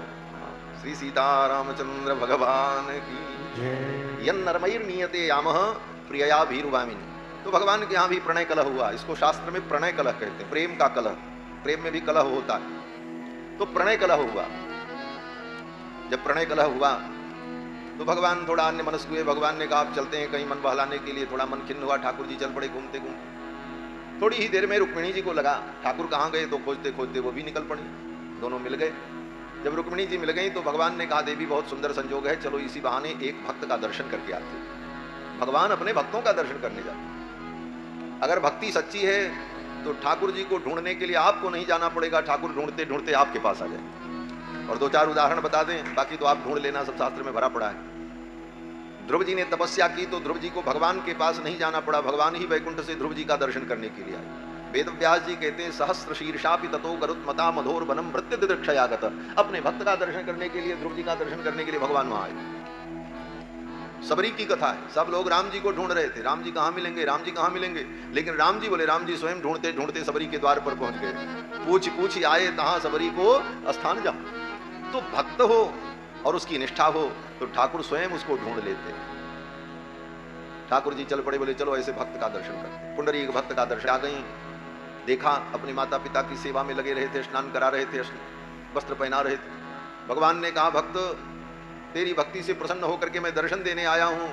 श्री सीतारामचंद्र भगवान की। यन नरमैर नियते याम प्रिया भी रुभामिनी। तो भगवान के यहाँ भी प्रणय कलह हुआ। इसको शास्त्र में प्रणय कलह कहते हैं, प्रेम का कलह। प्रेम में भी कलह होता है, तो प्रणय कलह हुआ। जब प्रणय कलह हुआ तो भगवान थोड़ा अन्य मनस्क हुए। भगवान ने कहा आप चलते हैं कहीं मन बहलाने के लिए। थोड़ा मन खिन्न हुआ, ठाकुर जी चल पड़े घूमते घूमते। थोड़ी ही देर में रुक्मिणी जी को लगा ठाकुर कहाँ गए, तो खोजते खोजते वो भी निकल पड़ी। दोनों मिल गए। जब रुक्मिणी जी मिल गई तो भगवान ने कहा देवी बहुत सुंदर संजोग है, चलो इसी बहाने एक भक्त का दर्शन करके आते। भगवान अपने भक्तों का दर्शन करने जाते। अगर भक्ति सच्ची है तो ठाकुर जी को ढूंढने के लिए आपको नहीं जाना पड़ेगा, ठाकुर ढूंढते ढूंढते आपके पास आ जाए। और 2-4 उदाहरण बता दें, बाकी तो आप ढूंढ लेना, सब शास्त्र में भरा पड़ा है। ध्रुव जी ने तपस्या की तो ध्रुव जी को भगवान के पास नहीं जाना पड़ा, भगवान ही वैकुंठ से ध्रुव जी का दर्शन करने के लिए आए। वेद व्यास जी कहते हैं सहस्र शीर्षापि ततो गरुत्मता मधोर वनम भृत्य दिदृक्षयागत, अपने भक्त का दर्शन करने के लिए, ध्रुव जी का दर्शन करने के लिए भगवान वहां आए। सबरी की कथा है, सब लोग राम जी को ढूंढ रहे थे, राम जी कहाँ मिलेंगे, राम जी कहाँ मिलेंगे, लेकिन राम जी बोले, राम जी स्वयं ढूंढते ढूंढते सबरी के द्वार पर पहुंच गए। पूछ पूछ आए तहां सबरी को स्थान जहां। तो भक्त हो और उसकी निष्ठा हो तो ठाकुर स्वयं उसको ढूंढ लेते। ठाकुर जी चल पड़े, बोले चलो ऐसे भक्त का दर्शन करते। पुंडरीक भक्त का दर्शन आ गई, देखा अपने माता पिता की सेवा में लगे रहे थे, स्नान करा रहे थे, वस्त्र पहना रहे थे। भगवान ने कहा, भक्त तेरी भक्ति से प्रसन्न होकर के मैं दर्शन देने आया हूं,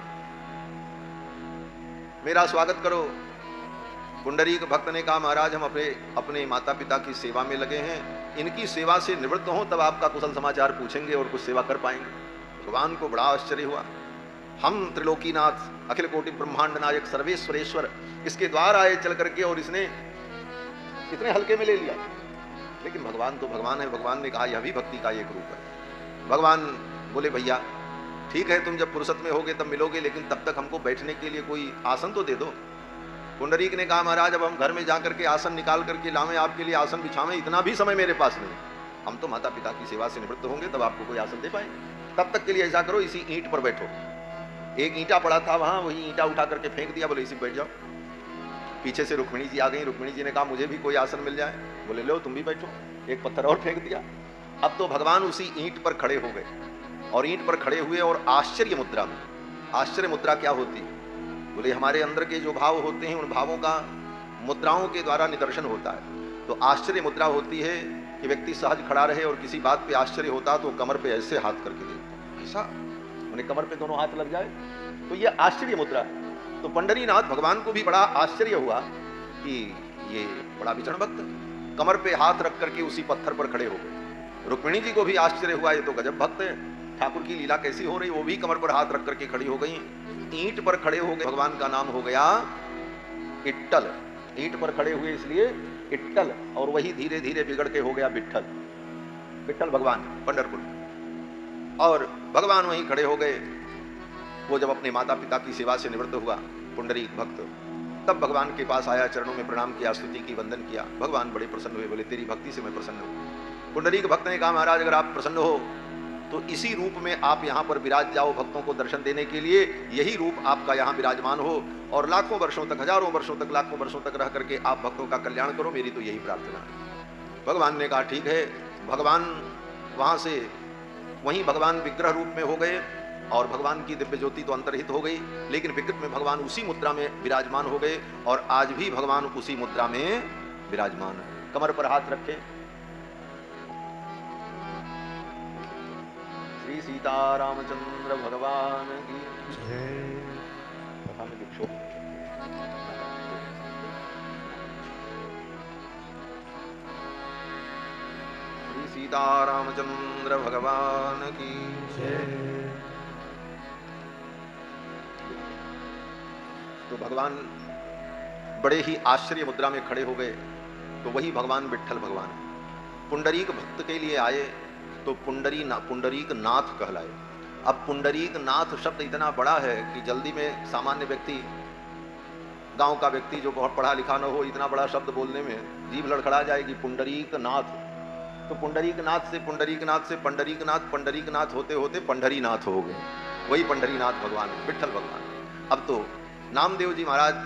मेरा स्वागत करो। पुंडरीक भक्त ने कहा, महाराज हम अपने माता पिता की सेवा में लगे हैं, इनकी सेवा से निवृत्त हों तब आपका कुशल समाचार पूछेंगे और कुछ सेवा कर पाएंगे। भगवान को बड़ा आश्चर्य हुआ, हम त्रिलोकीनाथ अखिल कोटि ब्रह्मांड नायक सर्वेश्वरेश्वर इसके द्वार आए चल करके और इसने इतने हल्के में ले लिया। लेकिन भगवान तो भगवान है, भगवान ने कहा यह भी भक्ति का एक रूप है। भगवान बोले, भैया ठीक है, तुम जब फुर्सत में होगे तब मिलोगे, लेकिन तब तक हमको बैठने के लिए कोई आसन तो दे दो। पुंडरीक ने कहा, महाराज अब हम घर में जाकर के आसन निकाल करके लावें, आपके लिए आसन बिछावें, इतना भी समय मेरे पास नहीं, हम तो माता पिता की सेवा से निवृत्त होंगे तब आपको कोई आसन दे पाएंगे। तब तक के लिए ऐसा करो, इसी ईंट पर बैठो। एक ईंटा पड़ा था वहां, वही ईंटा उठा करके फेंक दिया, बोले इसी बैठ जाओ। पीछे से रुक्मिणी जी आ गई, रुक्मिणी जी ने कहा मुझे भी कोई आसन मिल जाए, बोले लो तुम भी बैठो। एक पत्थर और फेंक दिया। अब तो भगवान उसी ईंट पर खड़े हो गए और ईंट पर खड़े हुए और आश्चर्य मुद्रा में। आश्चर्य मुद्रा क्या होती है? बोले हमारे अंदर के जो भाव होते हैं उन भावों का मुद्राओं के द्वारा निदर्शन होता है। तो आश्चर्य मुद्रा होती है कि व्यक्ति सहज खड़ा रहे और किसी बात पे आश्चर्य होता तो कमर पे ऐसे हाथ करके दे, ऐसा उन्हें कमर पे दोनों हाथ लग जाए, तो ये आश्चर्य मुद्रा है। तो पंडरीनाथ भगवान को भी बड़ा आश्चर्य हुआ कि ये बड़ा विचरण भक्त कमर पे हाथ रख करके उसी पत्थर पर खड़े हो गए। रुक्मिणी जी को भी आश्चर्य हुआ, ये तो गजब भक्त है, ठाकुर की लीला कैसी हो रही, वो भी कमर पर हाथ रख करके खड़ी हो गई। ईंट पर खड़े हो गए, भगवान का नाम हो गया इट्टल। ईंट पर खड़े हुए इसलिए इट्टल, और वही धीरे धीरे बिगड़ के हो गया विट्ठल। विट्ठल भगवान पंढरपुर। और भगवान वहीं खड़े हो गए। वो जब अपने माता पिता की सेवा से निवृत्त हुआ पुंडरीक भक्त, तब भगवान के पास आया, चरणों में प्रणाम किया, स्तुति की, वंदन किया। भगवान बड़े प्रसन्न हुए, बोले तेरी भक्ति से मैं प्रसन्न हूँ। पुंडरीक भक्त ने कहा, महाराज अगर आप प्रसन्न हो तो इसी रूप में आप यहाँ पर विराज जाओ भक्तों को दर्शन देने के लिए, यही रूप आपका यहाँ विराजमान हो और लाखों वर्षों तक, हजारों वर्षों तक, लाखों वर्षों तक रह करके आप भक्तों का कल्याण करो, मेरी तो यही प्रार्थना है। भगवान ने कहा ठीक है। भगवान वहाँ से वहीं भगवान विग्रह रूप में हो गए और भगवान की दिव्य ज्योति तो अंतर्हित हो गई, लेकिन विग्रह में भगवान उसी मुद्रा में विराजमान हो गए और आज भी भगवान उसी मुद्रा में विराजमान है। कमर पर हाथ रखे। श्री सीतारामचंद्र भगवान की जय। कथा में विक्षोभ। श्री सीतारामचंद्र भगवान की जय। तो भगवान बड़े ही आश्चर्य मुद्रा में खड़े हो गए। तो वही भगवान विट्ठल भगवान है। पुंडरीक भक्त के लिए आए तो पुंडरीक नाथ कहलाए। अब पुंडरीक नाथ शब्द इतना बड़ा है कि जल्दी में सामान्य व्यक्ति, गांव का व्यक्ति जो बहुत पढ़ा लिखा न हो, इतना बड़ा शब्द बोलने में जीभ लड़खड़ा जाएगी। पुंडरीक नाथ, तो पुंडरीक नाथ से पंडरीक नाथ होते होते पंढरीनाथ हो गए। वही पंढरीनाथ भगवान, विट्ठल भगवान। अब तो नामदेव जी महाराज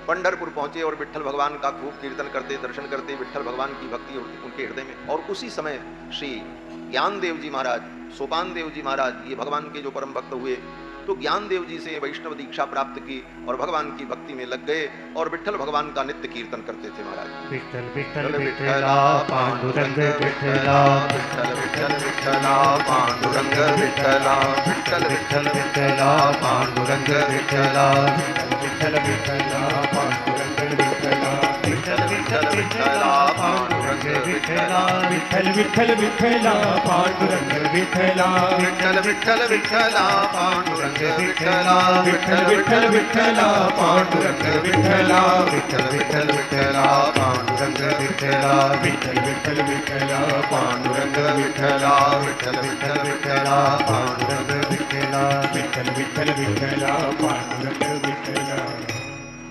पंढरपुर पहुंचे और विट्ठल भगवान का खूब कीर्तन करते, दर्शन करते, विट्ठल भगवान की भक्ति उनके हृदय में। और उसी समय श्री ज्ञानदेव जी महाराज, सोपान देव जी महाराज, ये भगवान के जो परम भक्त हुए, तो ज्ञानदेव जी से वैष्णव दीक्षा प्राप्त की और भगवान की भक्ति में लग गए और विट्ठल भगवान का नित्य कीर्तन करते थे महाराज। विठ्ठल विठ्ठल विठ्ठला पांडुरंग विठ्ठला, विट्ठल विट्ठल विट्ठला पांडुरंग विट्ठला, विट्ठल विठ्ठल विठ्ठला पांडुरंग विठ्ठला, विठ्ठल विठ्ठला पांडुरंग विठ्ठला, विठ्ठल विठ्ठल विठ्ठला पांडुरंग विठला विठ्ठल विठ्ठल विठ्ठला पांडुरंग विठ्ठला विठ्ठल विठ्ठल विठ्ठला पांडुरंग विठ्ठला विठ्ठल विठ्ठल विठ्ठला पांडुरंग विठ्ठला विठ्ठल विठ्ठल विठ्ठला पांडुरंग विठ्ठला विठ्ठल विठ्ठल विठ्ठला पांडुरंग विठ्ठला विठ्ठल विठ्ठल विठ्ठला पांडुरंग विठ्ठला विठ्ठल विठ्ठल विठ्ठला पांडुरंग विठ्ठला।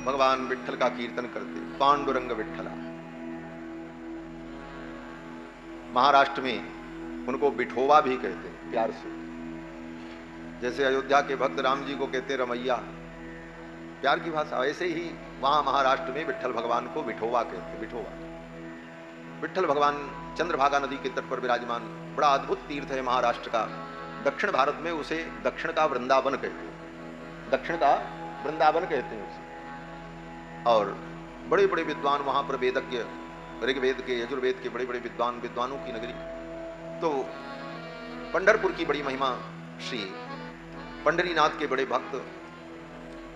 भगवान विठ्ठल का कीर्तन करते पांडुरंग विठ्ठला। महाराष्ट्र में उनको बिठोवा भी कहते हैं प्यार से, जैसे अयोध्या के भक्त राम जी को कहते रमैया, प्यार की भाषा, ऐसे ही वहां महाराष्ट्र में विठ्ठल भगवान को बिठोवा कहते। बिठोवा विठ्ठल भगवान चंद्रभागा नदी के तट पर विराजमान बड़ा अद्भुत तीर्थ है महाराष्ट्र का। दक्षिण भारत में उसे दक्षिण का वृंदावन कहते हैं, दक्षिण का वृंदावन कहते हैं उसे। और बड़े बड़े विद्वान वहां पर वेदज्ञ, ऋग्वेद के यजुर्वेद के बड़े बड़े विद्वानों की नगरी। तो पंढरपुर की बड़ी महिमा, श्री पंढरीनाथ के बड़े भक्त,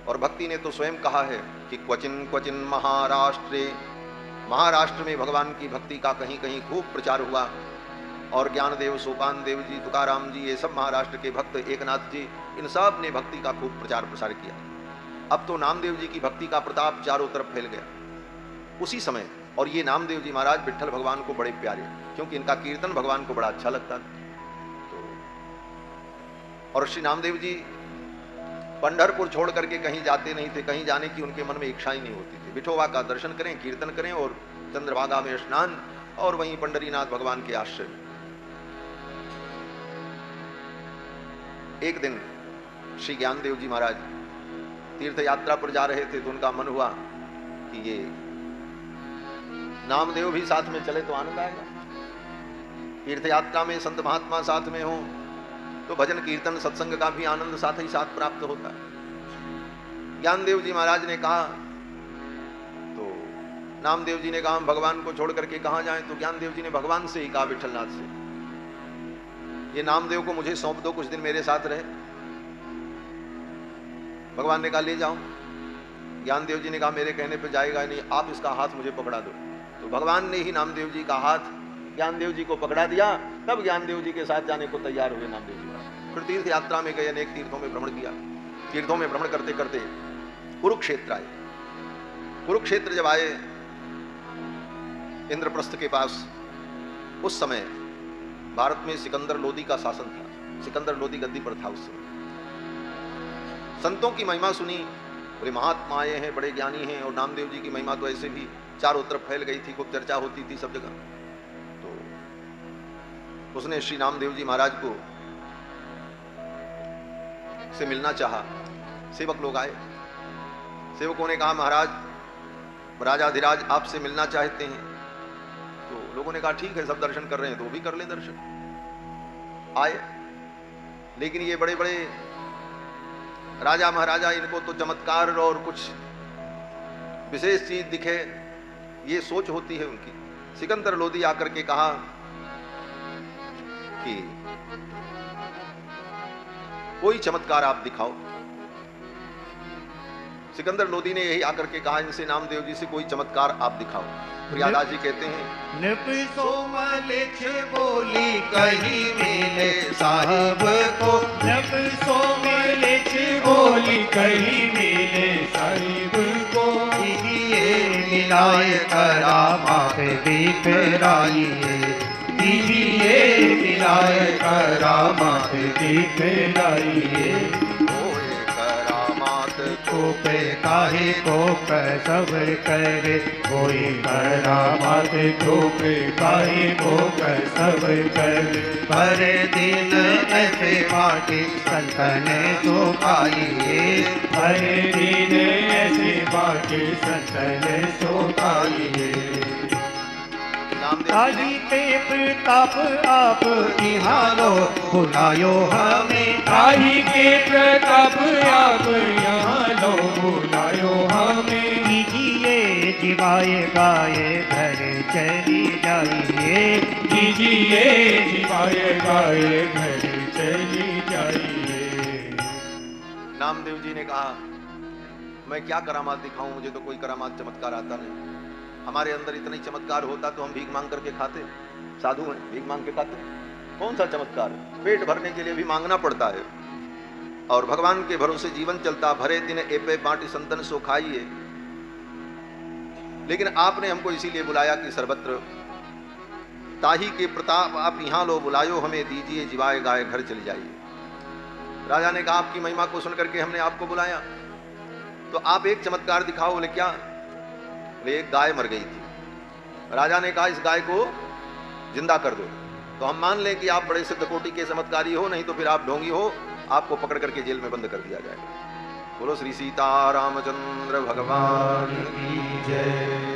और भक्ति ने तो स्वयं कहा है कि क्वचिन क्वचिन महाराष्ट्र में भगवान की भक्ति का कहीं कहीं खूब प्रचार हुआ। और ज्ञानदेव, सोपान देव जी, तुकाराम जी, ये सब महाराष्ट्र के भक्त, एकनाथ जी, इन सब ने भक्ति का खूब प्रचार प्रसार किया। अब तो नामदेव जी की भक्ति का प्रताप चारों तरफ फैल गया उसी समय। और ये नामदेव जी महाराज विठ्ठल भगवान को बड़े प्यारे, क्योंकि इनका कीर्तन भगवान को बड़ा अच्छा लगता था। तो और श्री नामदेव जी पंढरपुर छोड़ करके कहीं जाते नहीं थे, कहीं जाने की उनके मन में इच्छा ही नहीं होती थी। विठोबा का दर्शन करें, कीर्तन करें और चंद्रभागा में स्नान, और वहीं पंढरीनाथ भगवान के आश्रय में। एक दिन श्री ज्ञानदेव जी महाराज तीर्थ यात्रा पर जा रहे थे, तो उनका मन हुआ कि ये नामदेव भी साथ में चले तो आनंद आएगा। तीर्थ यात्रा में संत महात्मा साथ में हो तो भजन कीर्तन सत्संग का भी आनंद साथ ही साथ प्राप्त होता है। ज्ञानदेव जी महाराज ने कहा, तो नामदेव जी ने कहा हम भगवान को छोड़ करके कहां जाएं? तो ज्ञानदेव जी ने भगवान से ही कहा, विठलनाथ से, ये नामदेव को मुझे सौंप दो, कुछ दिन मेरे साथ रहे। भगवान ने कहा ले जाओ। ज्ञानदेव जी ने कहा मेरे कहने पे जाएगा नहीं, आप इसका हाथ मुझे पकड़ा दो। तो भगवान ने ही नामदेव जी का हाथ ज्ञानदेव जी को पकड़ा दिया, तब ज्ञानदेव जी के साथ जाने को तैयार हुए नामदेव जी। फिर तीर्थ यात्रा में गए, अनेक तीर्थों में भ्रमण किया। तीर्थों में भ्रमण करते करते कुरुक्षेत्र आए। कुरुक्षेत्र जब आए इंद्रप्रस्थ के पास, उस समय भारत में सिकंदर लोदी का शासन था। सिकंदर लोदी गद्दी पर था उस समय। संतों की महिमा सुनी, बड़े महात्मा आए हैं, बड़े ज्ञानी हैं, और नामदेव जी की महिमा तो ऐसे भी चारों तरफ फैल गई थी, खूब चर्चा होती थी सब जगह। तो उसने श्री नामदेव जी महाराज को से मिलना चाहा। सेवक लोग आए, सेवकों ने कहा महाराज राजाधिराज आपसे मिलना चाहते हैं। तो लोगों ने कहा ठीक है, सब दर्शन कर रहे हैं तो वो भी कर ले दर्शन। आए, लेकिन ये बड़े बड़े राजा महाराजा, इनको तो चमत्कार और कुछ विशेष चीज दिखे, ये सोच होती है उनकी। सिकंदर लोदी आकर के कहा कि कोई चमत्कार आप दिखाओ। सिकंदर लोदी ने यही आकर के कहा इनसे, नामदेव जी से कोई चमत्कार आप दिखाओ। प्रयागराज जी कहते हैं सोमलिछ बोली कहीं मिले साहिब को, सोमलिछ बोली कहीं मिले साहिब को, ये मिलाए करामात दिखलाइए, ये मिलाए करामात दिखलाइए। पे काहे को सबर करे, कोई करामात पे काहे को सबर करे। पर दिन ऐसे बाटे संतन तो पाइए, हर दिन ऐसे बाटे संतन तो पाइए। ताही ते प्रताप आप निहारो, बुलायो हमें, ताही के प्रताप आप यहाँ लो, बुलायो हमें। कीजिए जिवाए गाये घर चली जाइए, कीजिए जिवाए गाये घर चली जाइए। नामदेव जी ने कहा मैं क्या करामात दिखाऊं, मुझे तो कोई करामात चमत्कार आता नहीं। हमारे अंदर इतना ही चमत्कार होता तो हम भीख मांग करके खाते। साधु हैं, भीख मांग के खाते, कौन सा चमत्कार है? पेट भरने के लिए भी मांगना पड़ता है। और भगवान के भरोसे जीवन चलता, भरे दिन एपे बाटी संतन सो खाइए। लेकिन आपने हमको इसीलिए बुलाया कि सर्वत्र ताही के प्रताप आप यहाँ लो बुलायो, हमें दीजिए जिवाए गाय घर चली जाइए। राजा ने कहा आपकी महिमा को सुनकर के हमने आपको बुलाया, तो आप एक चमत्कार दिखाओ। बोले क्या? बोले एक गाय मर गई थी। राजा ने कहा इस गाय को जिंदा कर दो, तो हम मान लें कि आप बड़े सिद्ध कोटि के चमत्कारी हो, नहीं तो फिर आप ढोंगी हो, आपको पकड़ करके जेल में बंद कर दिया जाएगा। बोलो श्री सीता रामचंद्र भगवान की जय।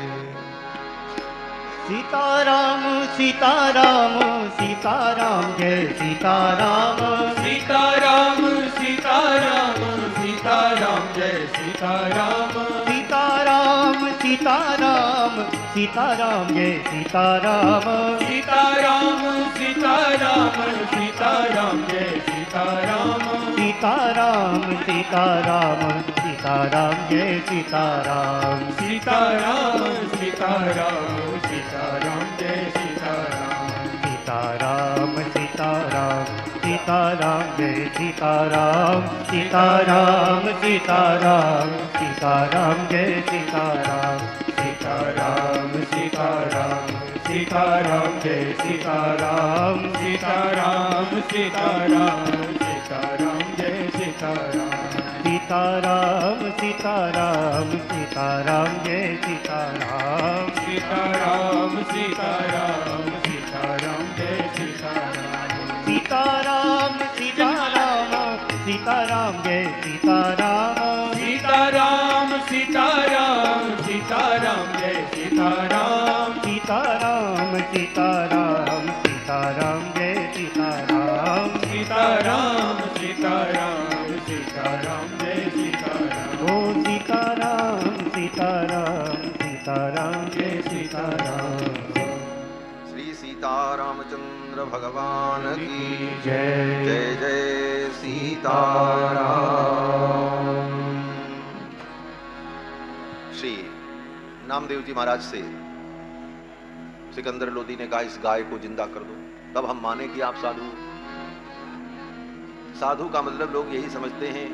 सीताराम सीताराम सीताराम जय सीताराम। सीताराम सीताराम सीताराम जय सीताराम। सीताराम सीताराम सीताराम जय सीताराम। सीताराम सीताराम सीताराम जय सीताराम। सीताराम सीताराम सीताराम जय सीताराम। सीताराम सीताराम सीताराम जय सीताराम। सीताराम सीताराम सीताराम जय सीताराम। सीताराम सीताराम सीताराम जय सीताराम। सीताराम सीताराम सीताराम जय सीताराम। सीताराम सीताराम सीताराम जय सीताराम। सीताराम सीताराम सीताराम जय सीताराम। सीताराम सीताराम सीताराम जय सीताराम। सीताराम सीताराम सीताराम जय सीताराम। सीताराम सीताराम सीताराम जय सीताराम। सीताराम सीताराम सीताराम जय सीताराम। सीताराम सीताराम सीताराम जय सीताराम। ओ सीताराम सीताराम सीताराम जय सीताराम। श्री सीतारामचंद्र भगवान की जय। जय जय सीताराम। श्री नामदेव जी महाराज से सिकंदर लोदी ने कहा इस गाय को जिंदा कर दो, तब हम माने कि आप साधु। साधु का मतलब लोग यही समझते हैं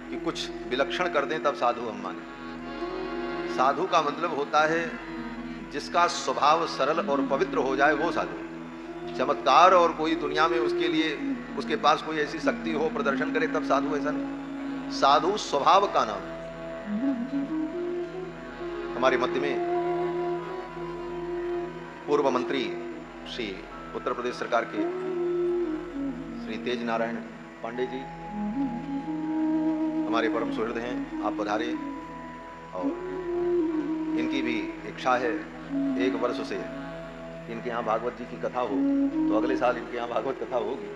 कि कुछ विलक्षण कर दें तब साधु हम माने। साधु का मतलब होता है जिसका स्वभाव सरल और पवित्र हो जाए वो साधु। चमत्कार और कोई दुनिया में उसके लिए उसके पास कोई ऐसी शक्ति हो प्रदर्शन करे तब साधु, ऐसा नहीं। साधु स्वभाव का नाम। हमारे मध्य में पूर्व मंत्री श्री उत्तर प्रदेश सरकार के श्री तेज नारायण पांडे जी हमारे परम सुहृद हैं, आप पधारे। और इनकी भी इच्छा है 1 वर्ष से इनके यहाँ भागवत जी की कथा हो, तो अगले साल इनके यहाँ भागवत कथा होगी।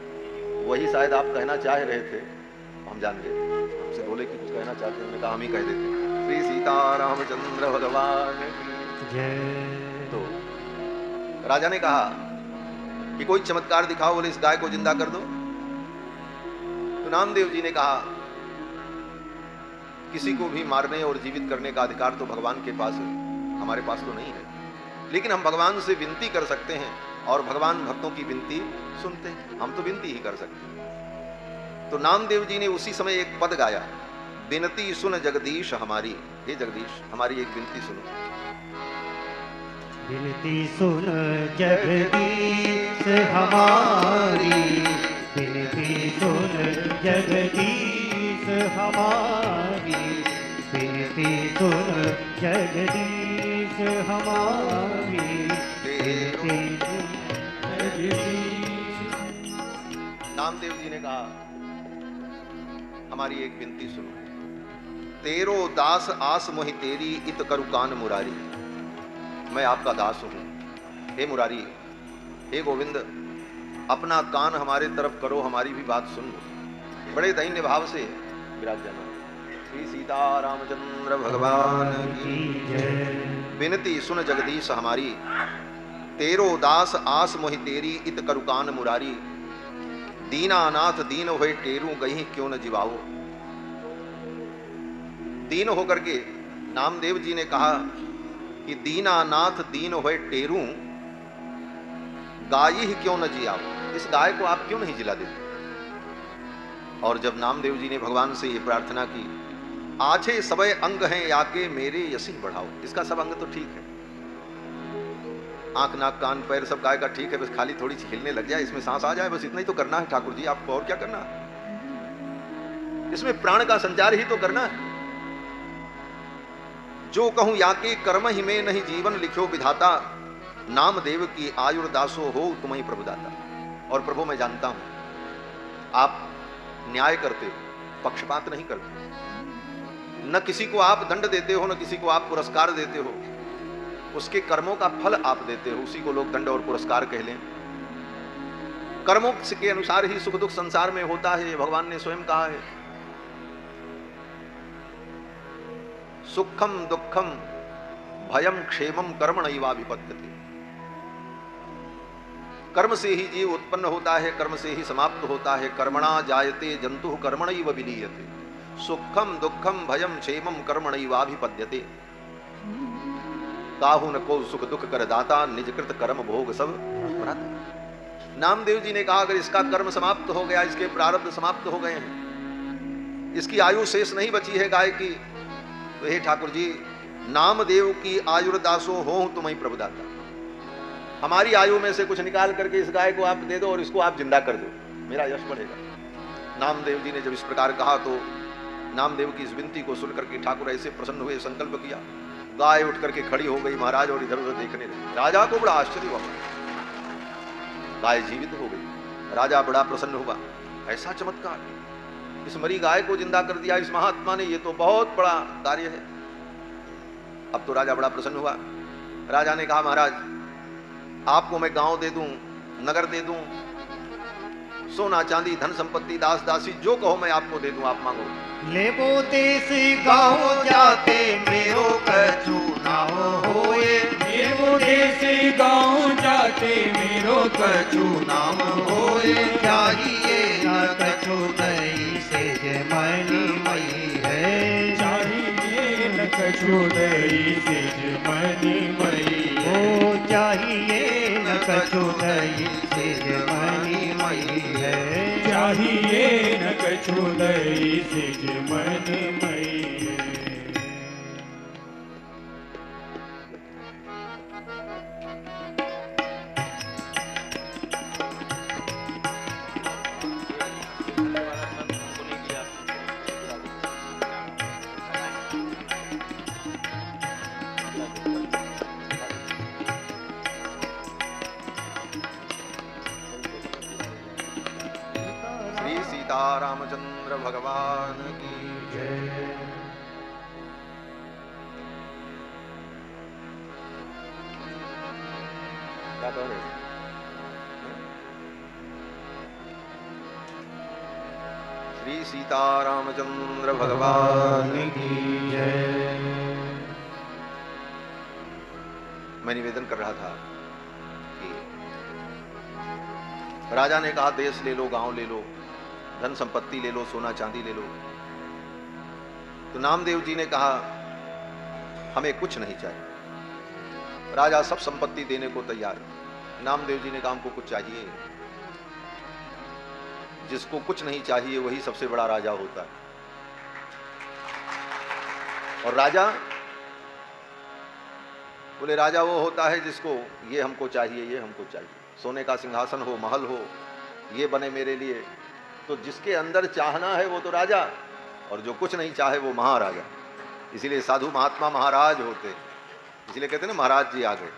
वही शायद आप कहना चाह रहे थे, हम जान गए। हमसे बोले कि कुछ कहना चाहते हैं, उन्होंने कहा हम ही कह देते। श्री सीतारामचंद्र भगवान की जय। तो राजा ने कहा कि कोई चमत्कार दिखाओ। बोले इस गाय को जिंदा कर दो। तो नामदेव जी ने कहा किसी को भी मारने और जीवित करने का अधिकार तो भगवान के पास है, हमारे पास तो नहीं है। लेकिन हम भगवान से विनती कर सकते हैं और भगवान भक्तों की विनती सुनते हैं। हम तो विनती ही कर सकते हैं। तो नामदेव जी ने उसी समय एक पद गाया, विनती सुन जगदीश हमारी। हे जगदीश, हमारी एक विनती सुनो। विनती सुन जगदीश हमारी। विनती सुन जगदीश हमारी। विनती सुन जगदीश हमारी। नामदेव जी ने कहा हमारी एक विनती सुनो। तेरो दास आस मोहि तेरी इत करु कान मुरारी। मैं आपका दास हूं, हे मुरारी, हे गोविंद, अपना कान हमारे तरफ करो, हमारी भी बात सुन लो। बड़े दैन्य भाव से विराजमान श्री सीतारामचंद्र भगवान की जय। विनती सुन जगदीश हमारी, तेरो दास आस मोहि तेरी इत करु कान मुरारी। दीनानाथ दीन होए टेरू गही क्यों न जिवाओ। दीन होकर के नामदेव जी ने कहा कि दीनानाथ दीन होए टेरू, गाय ही क्यों न जियाओ, इस गाय को आप क्यों नहीं जिला देते। और जब नामदेव जी ने भगवान से ये प्रार्थना की, आछे सबय अंग हैं याके मेरे यसी बढ़ाओ, इसका सब अंग तो ठीक है, आंख नाक कान पैर सब गाय का ठीक है, बस खाली थोड़ी सी हिलने लग जाए, इसमें सांस आ जाए, बस इतना ही तो करना है ठाकुर जी, आपको और क्या करना है, इसमें प्राण का संचार ही तो करना है। जो कहूं याके कर्म ही में नहीं जीवन लिखो विधाता, नाम देव की आयुर्दासो हो तुम ही प्रभुदाता। और प्रभु मैं जानता हूं आप न्याय करते हो, पक्षपात नहीं करते, न किसी को आप दंड देते हो, न किसी को आप पुरस्कार देते हो, उसके कर्मों का फल आप देते हो, उसी को लोग दंड और पुरस्कार कह लें। कर्मों के अनुसार ही सुख दुख संसार में होता है, भगवान ने स्वयं कहा है। सुखम दुखम भयम क्षेमम कर्मणैवा विपद्यते, कर्म से ही जीव उत्पन्न होता है, कर्म से ही समाप्त होता है। कर्मणा जायते जंतु कर्मणैव विलीयते, सुखम दुखम भयम क्षेमम कर्मणैवाभिपद्यते। काहू न को सुख दुख कर दाता, निजकृत कर्म भोग सब भ्राता। नामदेव जी ने कहा अगर इसका कर्म समाप्त हो गया, इसके प्रारब्ध समाप्त हो गए हैं, इसकी आयु शेष नहीं बची है गाय की, तो हे ठाकुर जी नामदेव की आयुर्दासो हो तुम ही प्रभुदाता, हमारी आयु में से कुछ निकाल करके इस गाय को आप दे दो और इसको आप जिंदा कर दो, मेरा यश बढ़ेगा। नामदेव जी ने जब इस प्रकार कहा तो नामदेव की इस विनती को सुनकर के ठाकुर ऐसे प्रसन्न हुए, संकल्प किया, गाय उठ करके खड़ी हो गई महाराज और इधर उधर देखने लगी। राजा को बड़ा आश्चर्य हुआ, गाय जीवित हो गई, राजा बड़ा प्रसन्न हुआ, ऐसा चमत्कार, इस मरी गाय को जिंदा कर दिया इस महात्मा ने, ये तो बहुत बड़ा कार्य है। अब तो राजा बड़ा प्रसन्न हुआ। राजा ने कहा महाराज आपको मैं गांव दे दूं, नगर दे दूं, सोना चांदी धन संपत्ति दास दासी जो कहो मैं आपको दे दूं, आप मांगो। लेबो देश गाँव जाते मेरो कछु ना होए, लेबो देश गाँव जाते मेरो कछु नाम होए, चाहिए न कछु नहीं से जे मनी मई है, चाहिए न कछु नहीं से जे मनी मई ओ चाहिए न कछु नहीं से जे मनी मई है, चाहिए न कछु नहीं से जे मनी मई है। रामचंद्र भगवान की जय। क्या कह रहे? श्री सीता रामचंद्र भगवान की जय। मैं निवेदन कर रहा था कि राजा ने कहा देश ले लो, गांव ले लो, धन संपत्ति ले लो, सोना चांदी ले लो। तो नामदेव जी ने कहा हमें कुछ नहीं चाहिए। राजा सब संपत्ति देने को तैयार। नामदेव जी ने कहा हमको कुछ चाहिए। जिसको कुछ नहीं चाहिए वही सबसे बड़ा राजा होता है। और राजा बोले राजा वो होता है जिसको ये हमको चाहिए, ये हमको चाहिए, सोने का सिंहासन हो, महल हो, ये बने मेरे लिए। तो जिसके अंदर चाहना है वो तो राजा, और जो कुछ नहीं चाहे वो महाराजा। इसीलिए साधु महात्मा महाराज होते, इसलिए कहते हैं ना महाराज जी आ गए।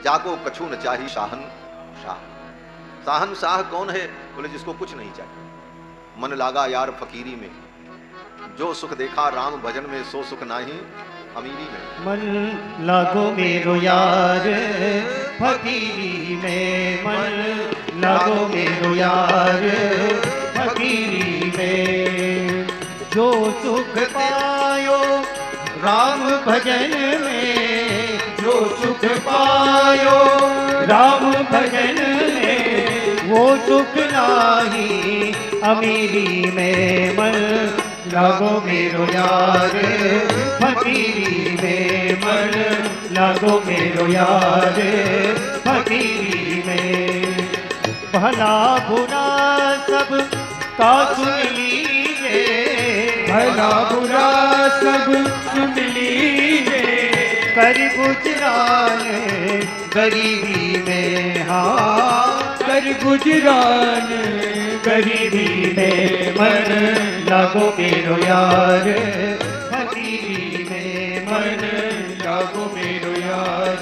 जाको कछु न चाही शाहन शाह। शाहन शाह कौन है? बोले जिसको कुछ नहीं चाहिए। मन लागा यार फकीरी में, जो सुख देखा राम भजन में, सो सुख नाही अमीरी में। मन लागो मेरो यार फकीरी में, मन लागो मेरो यार फकीरी में। जो सुख पायो राम भजन में, जो सुख पायो राम भजन में, वो सुख नाही अमीरी में। मन लागो मेरो यार फकीरी में मन, लागो मेरो यार फकीरी में। भला बुरा सब का सुन लीजिए, भला बुरा सब सुन लीजिए, कर गुजरान गरीबी में, हाँ कर गुजरान गरीबी में मन, लागो मेरो यार फकीरी में मन, लागो मेरो यार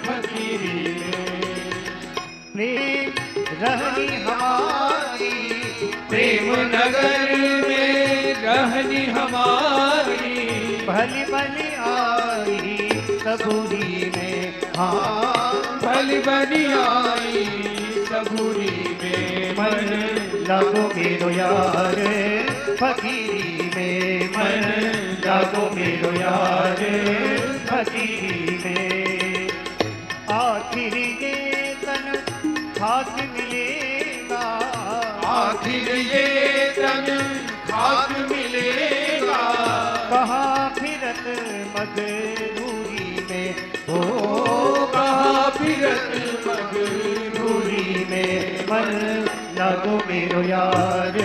फकीरी में। प्रेम रहनी हमारी, प्रेम नगर में रहनी हमारी, भली भली आई सबूरी में, हाँ भली बनी आई सबूरी में मन, लागो मेरो यार फकीरी में मन, लागो मेरो यार फकीरी में। आखिर ये तन खाक मिलेगा, आखिर ये तन खाक मिलेगा, कहाँ फिरत मगरूरी में, हो कहाँ फिरत मगरूरी में मन, लागो मेरो यार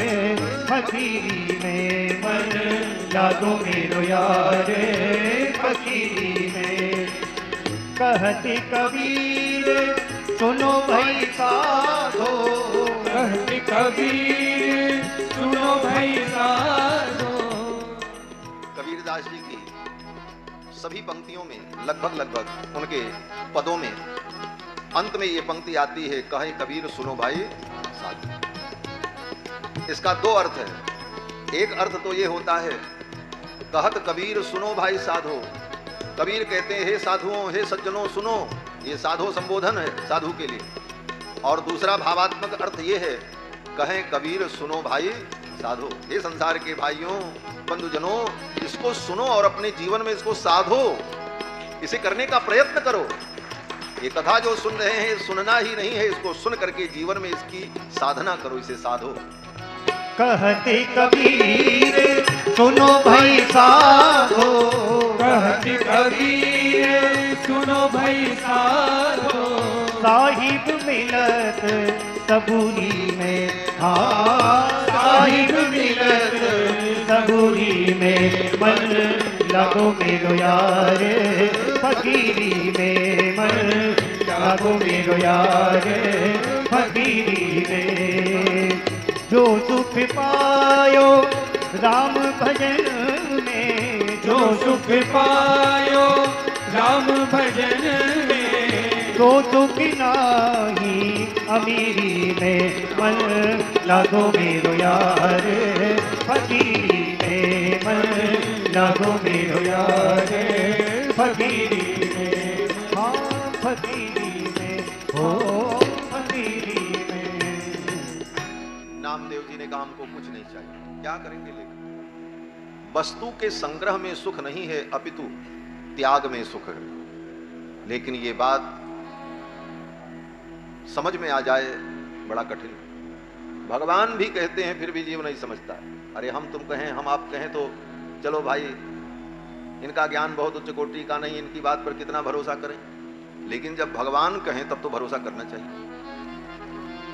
फकीरी में मन, लागो मेरो यार फकीरी में। कहते कबीर सुनो भाई साधो, कहते कबीर सुनो भाई साधो। कबीरदास जी की सभी पंक्तियों में लगभग उनके पदों में अंत में ये पंक्ति आती है, कहे कबीर सुनो भाई साधो। इसका दो अर्थ है। एक अर्थ तो ये होता है, कहत कबीर सुनो भाई साधो, कबीर कहते हैं हे साधुओं हे सज्जनों सुनो, ये साधो संबोधन है साधु के लिए। और दूसरा भावात्मक अर्थ ये है, कहें कबीर सुनो भाई साधो, हे संसार के भाइयों बंधुजनों, इसको सुनो और अपने जीवन में इसको साधो, इसे करने का प्रयत्न करो। ये कथा जो सुन रहे हैं सुनना ही नहीं है, इसको सुन करके जीवन में इसकी साधना करो, इसे साधो। कहते कबीर सुनो भाई साधो, कहते कबीर सुनो भाई साधो, साहिब मिलत सबूरी में, हाँ साहिब मिलत सबूरी में मन, लागो मेरो यार फकीरी में मन, लागो मेरो यार फकीरी में। जो सुख पायो राम भजन में, जो सुख पायो राम भजन में, तो सुख नाही अमीरी में मन, लागो मेरो यार फकीरी में मन, लागो मेरो यार फकीरी में, हाँ फकीरी में, हो फकीरी में। नामदेव जी ने कहा हमको कुछ नहीं चाहिए, क्या करेंगे लेकर? वस्तु के संग्रह में सुख नहीं है, अपितु त्याग में सुख है। लेकिन ये बात समझ में आ जाए बड़ा कठिन। भगवान भी कहते हैं फिर भी जीव नहीं समझता है। अरे हम तुम कहें हम आप कहें तो चलो भाई, इनका ज्ञान बहुत उच्च कोटि का नहीं, इनकी बात पर कितना भरोसा करें। लेकिन जब भगवान कहें तब तो भरोसा करना चाहिए।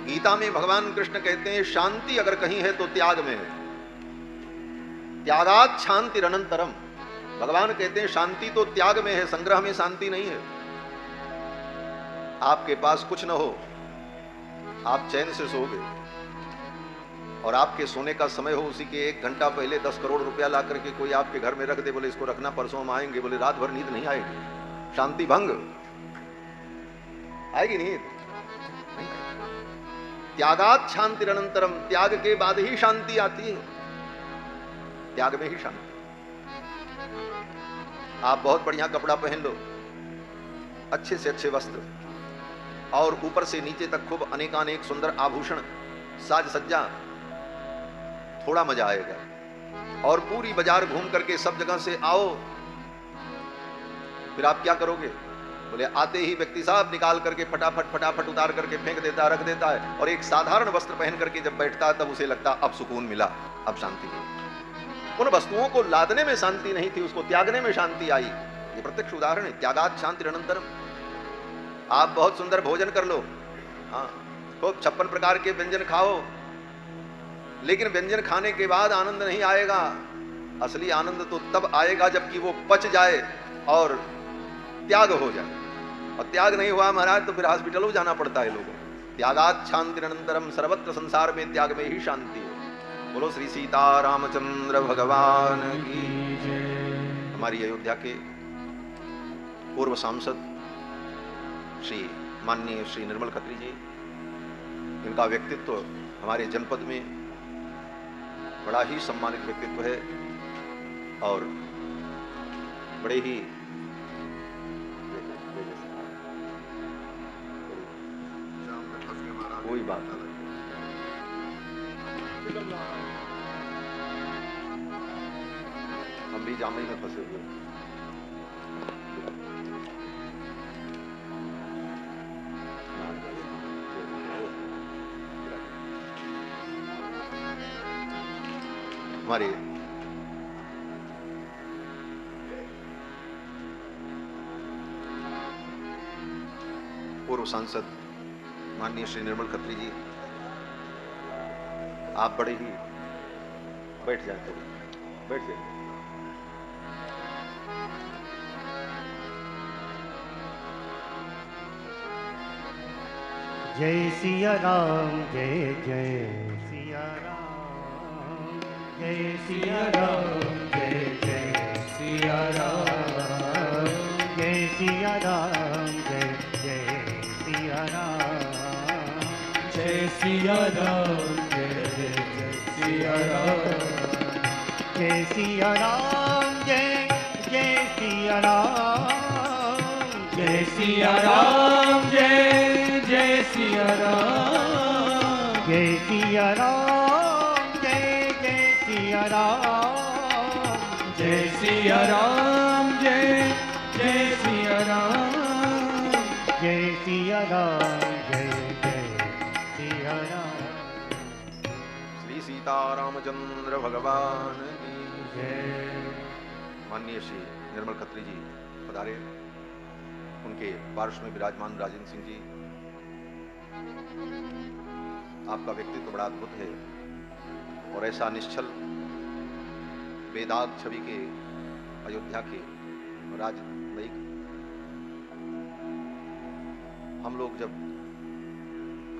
गीता में भगवान कृष्ण कहते हैं शांति अगर कहीं है तो त्याग में है, त्यागात शांति अनंतरम। भगवान कहते हैं शांति तो त्याग में है, संग्रह में शांति नहीं है। आपके पास कुछ न हो, आप चैन से सोओगे, और आपके सोने का समय हो उसी के 1 घंटा पहले 10 करोड़ रुपया ला करके कोई आपके घर में रख दे, बोले इसको रखना परसों हम आएंगे, बोले रात भर नींद नहीं आएगी, शांति भंग आएगी नींद नहीं। त्यागात शांति अनंतरम, त्याग के बाद ही शांति आती है, त्याग में ही शांति। आप बहुत बढ़िया कपड़ा पहन लो, अच्छे से अच्छे वस्त्र, और ऊपर से नीचे तक खूब अनेकानेक सुंदर आभूषण, साज सज्जा, थोड़ा मजा आएगा। और पूरी बाजार घूम करके सब जगह से आओ, फिर आप क्या करोगे? बोले आते ही व्यक्ति साहब निकाल करके फटाफट फटाफट उतार करके फेंक देता, रख देता है, और एक साधारण वस्त्र पहन करके जब बैठता है तब उसे लगता अब सुकून मिला, अब शांति मिली। उन वस्तुओं को लादने में शांति नहीं थी, उसको त्यागने में शांति आई। ये प्रत्यक्ष उदाहरण है। त्यागात शांति अनंतरम। आप बहुत सुंदर भोजन कर लो, हाँ, खूब 56 प्रकार के व्यंजन खाओ, लेकिन व्यंजन खाने के बाद आनंद नहीं आएगा। असली आनंद तो तब आएगा जबकि वो पच जाए और त्याग हो जाए। और त्याग नहीं हुआ महाराज तो फिर हॉस्पिटलों जाना पड़ता है लोगों को। त्यागात शांति अनंतरम। सर्वत्र संसार में त्याग में ही शांति है। बोलो श्री सीता रामचंद्र भगवान की जय। हमारी अयोध्या के पूर्व सांसद श्री माननीय श्री निर्मल खत्री जी, इनका व्यक्तित्व हमारे जनपद में बड़ा ही सम्मानित व्यक्तित्व है और बड़े ही कोई बात नहीं, हम भी जाम में फंसे हुए। हमारे पूर्व सांसद माननीय श्री निर्मल खत्री जी, आप बड़े ही बैठ जाते हो, बैठ जाइए। जय सिया राम, जय जय सिया राम, जय सिया राम, जय जय सिया राम, जय सिया राम, जय जय सिया राम, जय सिया राम, जय जय सिया राम, जय सिया राम, जय जय सिया राम, जय सिया राम, जय जय सिया राम, जय सिया राम, जय जय सिया राम, जय सिया राम, जय जय सिया राम, जय सिया राम, जय जय सिया राम। श्री सीता रामचंद्र भगवान की जय। माननीय श्री निर्मल खत्री जी पधारे, उनके पार्श्व में विराजमान राजेंद्र सिंह जी, आपका व्यक्तित्व बड़ा अद्भुत है और ऐसा निश्चल वेदांत छवि के अयोध्या के राजनयिक। हम लोग जब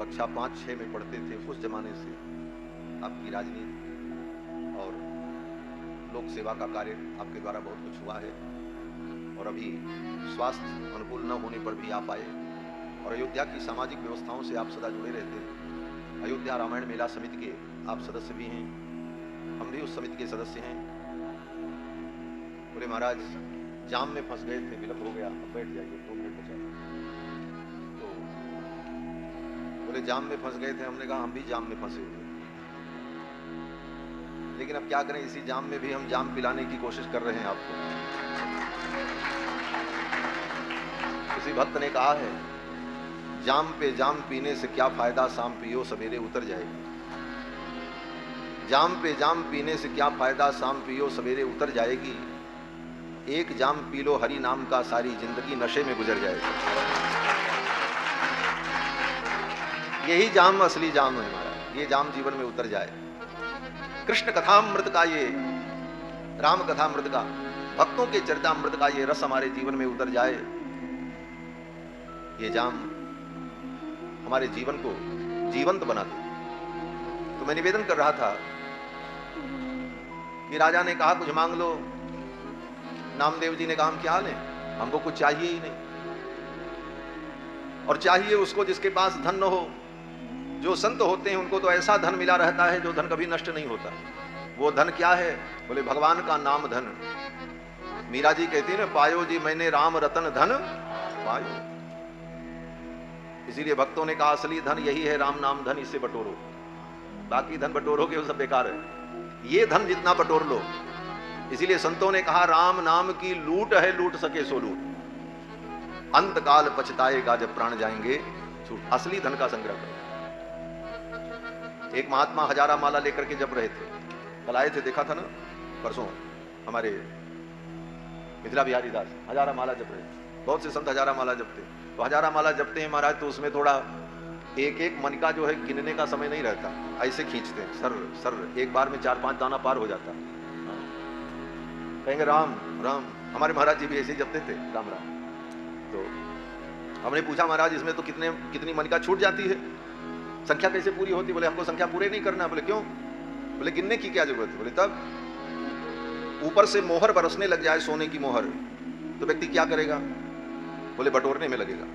कक्षा 5-6 में पढ़ते थे उस जमाने से आपकी राजनीति और लोक सेवा का कार्य आपके द्वारा बहुत कुछ हुआ है और अभी स्वास्थ्य अनुकूल न होने पर भी आप आए और अयोध्या की सामाजिक व्यवस्थाओं से आप सदा जुड़े रहते हैं। अयोध्या रामायण मेला समिति के आप सदस्य भी हैं, हम भी उस समिति के सदस्य हैं। बोले महाराज जाम में फंस गए थे, विलंब हो गया, अब बैठ जाइए, 2 मिनट बचा। तो बोले जाम में फंस गए थे, हमने कहा हम भी जाम में फंसे हुए, लेकिन अब क्या करें, इसी जाम में भी हम जाम पिलाने की कोशिश कर रहे हैं आपको। किसी भक्त ने कहा है जाम पे जाम पीने से क्या फायदा, शाम पियो सवेरे उतर जाएगी। जाम पे जाम पीने से क्या फायदा, शाम पियो सवेरे उतर जाएगी। एक जाम पी लो हरि नाम का, सारी जिंदगी नशे में गुजर जाएगी। यही जाम असली जाम है हमारा, ये जाम जीवन में उतर जाए। कृष्ण कथामृत का ये, राम कथामृत का, भक्तों के चरितामृत का ये रस हमारे जीवन में उतर जाए। ये जाम हमारे जीवन को जीवंत बना दे। तो मैं निवेदन कर रहा था कि राजा ने कहा कुछ मांग लो, नामदेव जी ने कहा हम क्या लें, हमको कुछ चाहिए ही नहीं। और चाहिए उसको जिसके पास धन न हो। जो संत होते हैं उनको तो ऐसा धन मिला रहता है जो धन कभी नष्ट नहीं होता। वो धन क्या है? बोले भगवान का नाम धन। मीरा जी कहती है ना, पायो जी मैंने राम रतन धन पायो। इसीलिए भक्तों ने कहा असली धन यही है, राम नाम धन, इसे बटोरो। बाकी धन बटोरोगे वो सब बेकार है, ये धन जितना बटोर लो। इसीलिए संतों ने कहा राम नाम की लूट है, लूट सके सो लूट। अंत काल पछताएगा जब प्राण जाएंगे छूट। असली धन का संग्रह करो। एक महात्मा हजारा माला लेकर के जब रहे थे, कल आए थे, देखा था ना, परसों हमारे मिथिला बिहारी दास हजारा माला जप रहे, बहुत से संत हजारा माला जपते, तो हजारा माला जपते हैं महाराज, तो उसमें थोड़ा एक एक मन का जो है गिनने का समय नहीं रहता, ऐसे खींचते हैं सर सर, एक बार में 4-5 दाना पार हो जाता। कहेंगे राम राम, हमारे महाराज जी भी ऐसे ही जपते थे, राम राम। तो हमने पूछा महाराज इसमें तो कितनी मन का छूट जाती है, संख्या कैसे पूरी होती? बोले हमको संख्या पूरे नहीं करना। बोले क्यों? बोले गिनने की क्या जरूरत है? बोले तब ऊपर से मोहर बरसने लग जाए, सोने की मोहर, तो व्यक्ति क्या करेगा? बोले बटोरने में लगेगा,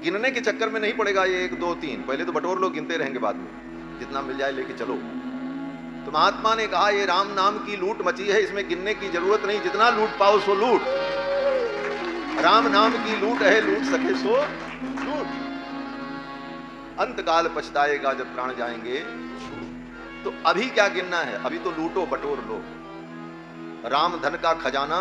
गिनने के चक्कर में नहीं पड़ेगा। ये 1 2 3 पहले तो बटोर लो, गिनते रहेंगे बाद में, जितना मिल जाए लेके चलो। तो महात्मा ने कहा ये राम नाम की लूट मची है, इसमें गिनने की जरूरत नहीं, जितना लूट पाओ सो लूट। राम नाम की लूट है, लूट सके सो लूट। अंत काल पछताएगा जब प्राण जाएंगे। तो अभी क्या गिनना है? अभी तो लूटो बटोर लो। राम धन का खजाना,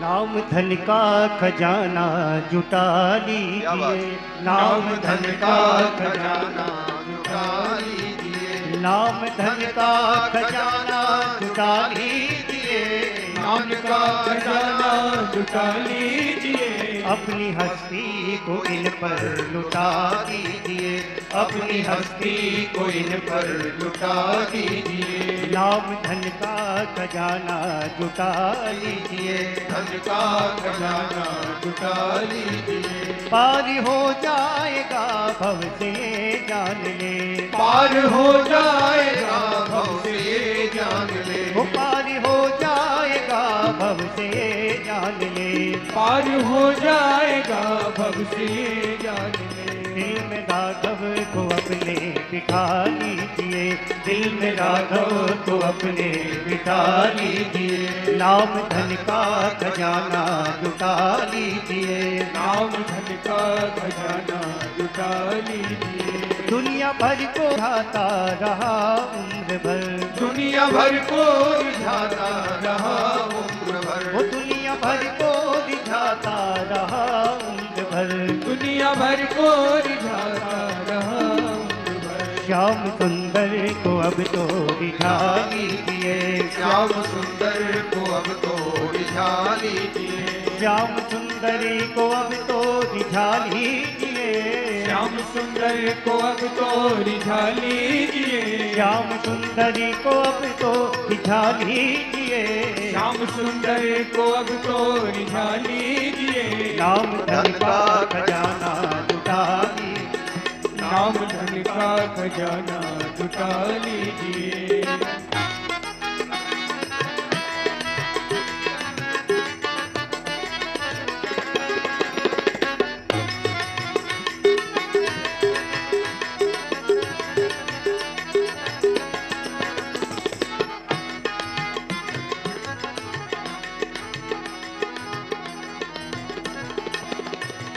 नाम धन का खजाना जुटा लीजिए, नाम धन का खजाना जुटा लीजिए, नाम धन का खजाना जुटा लीजिए, नाम का खजाना जुटा लीजिए, अपनी हस्ती को इन पर लुटा दीजिए, अपनी हस्ती को इन पर लुटा दीजिए, नाम धन का खजाना जुटा लीजिए, धन का खजाना जुटा लीजिए, पार हो जाएगा भव से जान ले, पार हो जाएगा भव से जान ले, वो पार हो जाएगा भव से जान ले, पार हो जाएगा भव से जान ले, दिल में राघव को अपने बिठा लीजिए, दिल में राघव को अपने बिठा लीजिए, नाम धन का खजाना जुटा लीजिए, नाम धन का खजाना जुटा लीजिए, दुनिया भर को उठाता रहा उम्र भर, दुनिया भर को रिझाता रहा उम्र भर, वो दुनिया भर को रिझाता रहा उम्र भर, दुनिया भर को रिझाता रहा उम्र भर, श्याम सुंदर को अब तो रिझा लीजिए, श्याम सुंदर को अब तो रिझा लीजिए, श्याम सुंदरी को अब तो रिझा लीजिए, श्याम सुंदर को अब तो रिझा लीजिए, श्याम सुंदरी को अब तो रिझा लीजिए, श्याम सुंदर को अब तो रिझा लीजिए, नाम धन का खजाना जुटा लीजिए, नाम धन का खजाना जुटा लीजिए,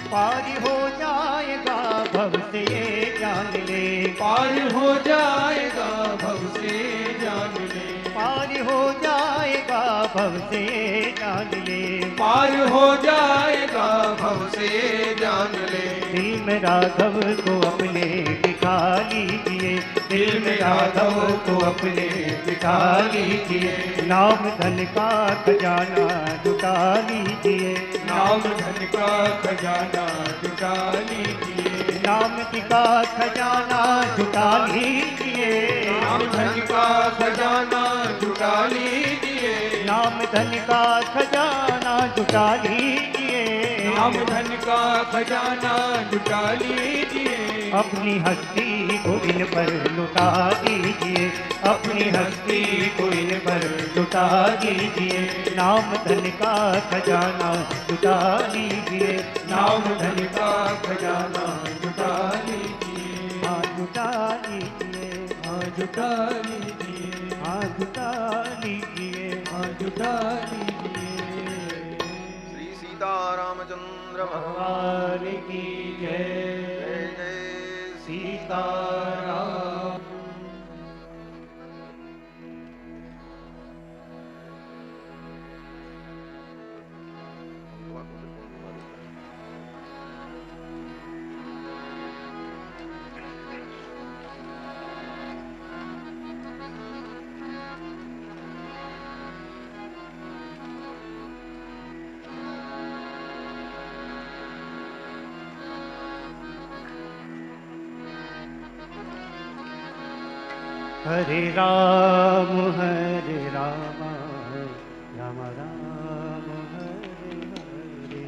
पार हो जाएगा भव से ये जान ले, पार हो जाएगा भव से जान ले, पार हो जाएगा भव से ये जान ले, पार हो जाएगा भव से जान ले, दिल में राघव को अपने बिठा लीजिए, दिल में राघव को अपने बिठा लीजिए, नाम धन का खजाना जुटा लीजिए, नाम धन का खजाना जुटा लीजिए, नाम का खजाना जुटा लीजिए, नाम धन का खजाना जुटा लीजिए, नाम धन का खजाना जुटा लीजिए, नाम धन का खजाना जुटा लीजिए, अपनी हस्ती को इन पर लुटा दीजिए, अपनी हस्ती को इन पर लुटा दीजिए, नाम धन का खजाना जुटा लीजिए, नाम धन का खजाना जुटा लीजिए, हाँ जुटा लीजिए, हाँ जुटा लीजिए, हाँ जुटा लीजिए, हाँ जुटा लीजिए। श्री सीतारामचंद्र भगवान की जय, जय जय सीताराम। हरे राम राम राम हरे हरे।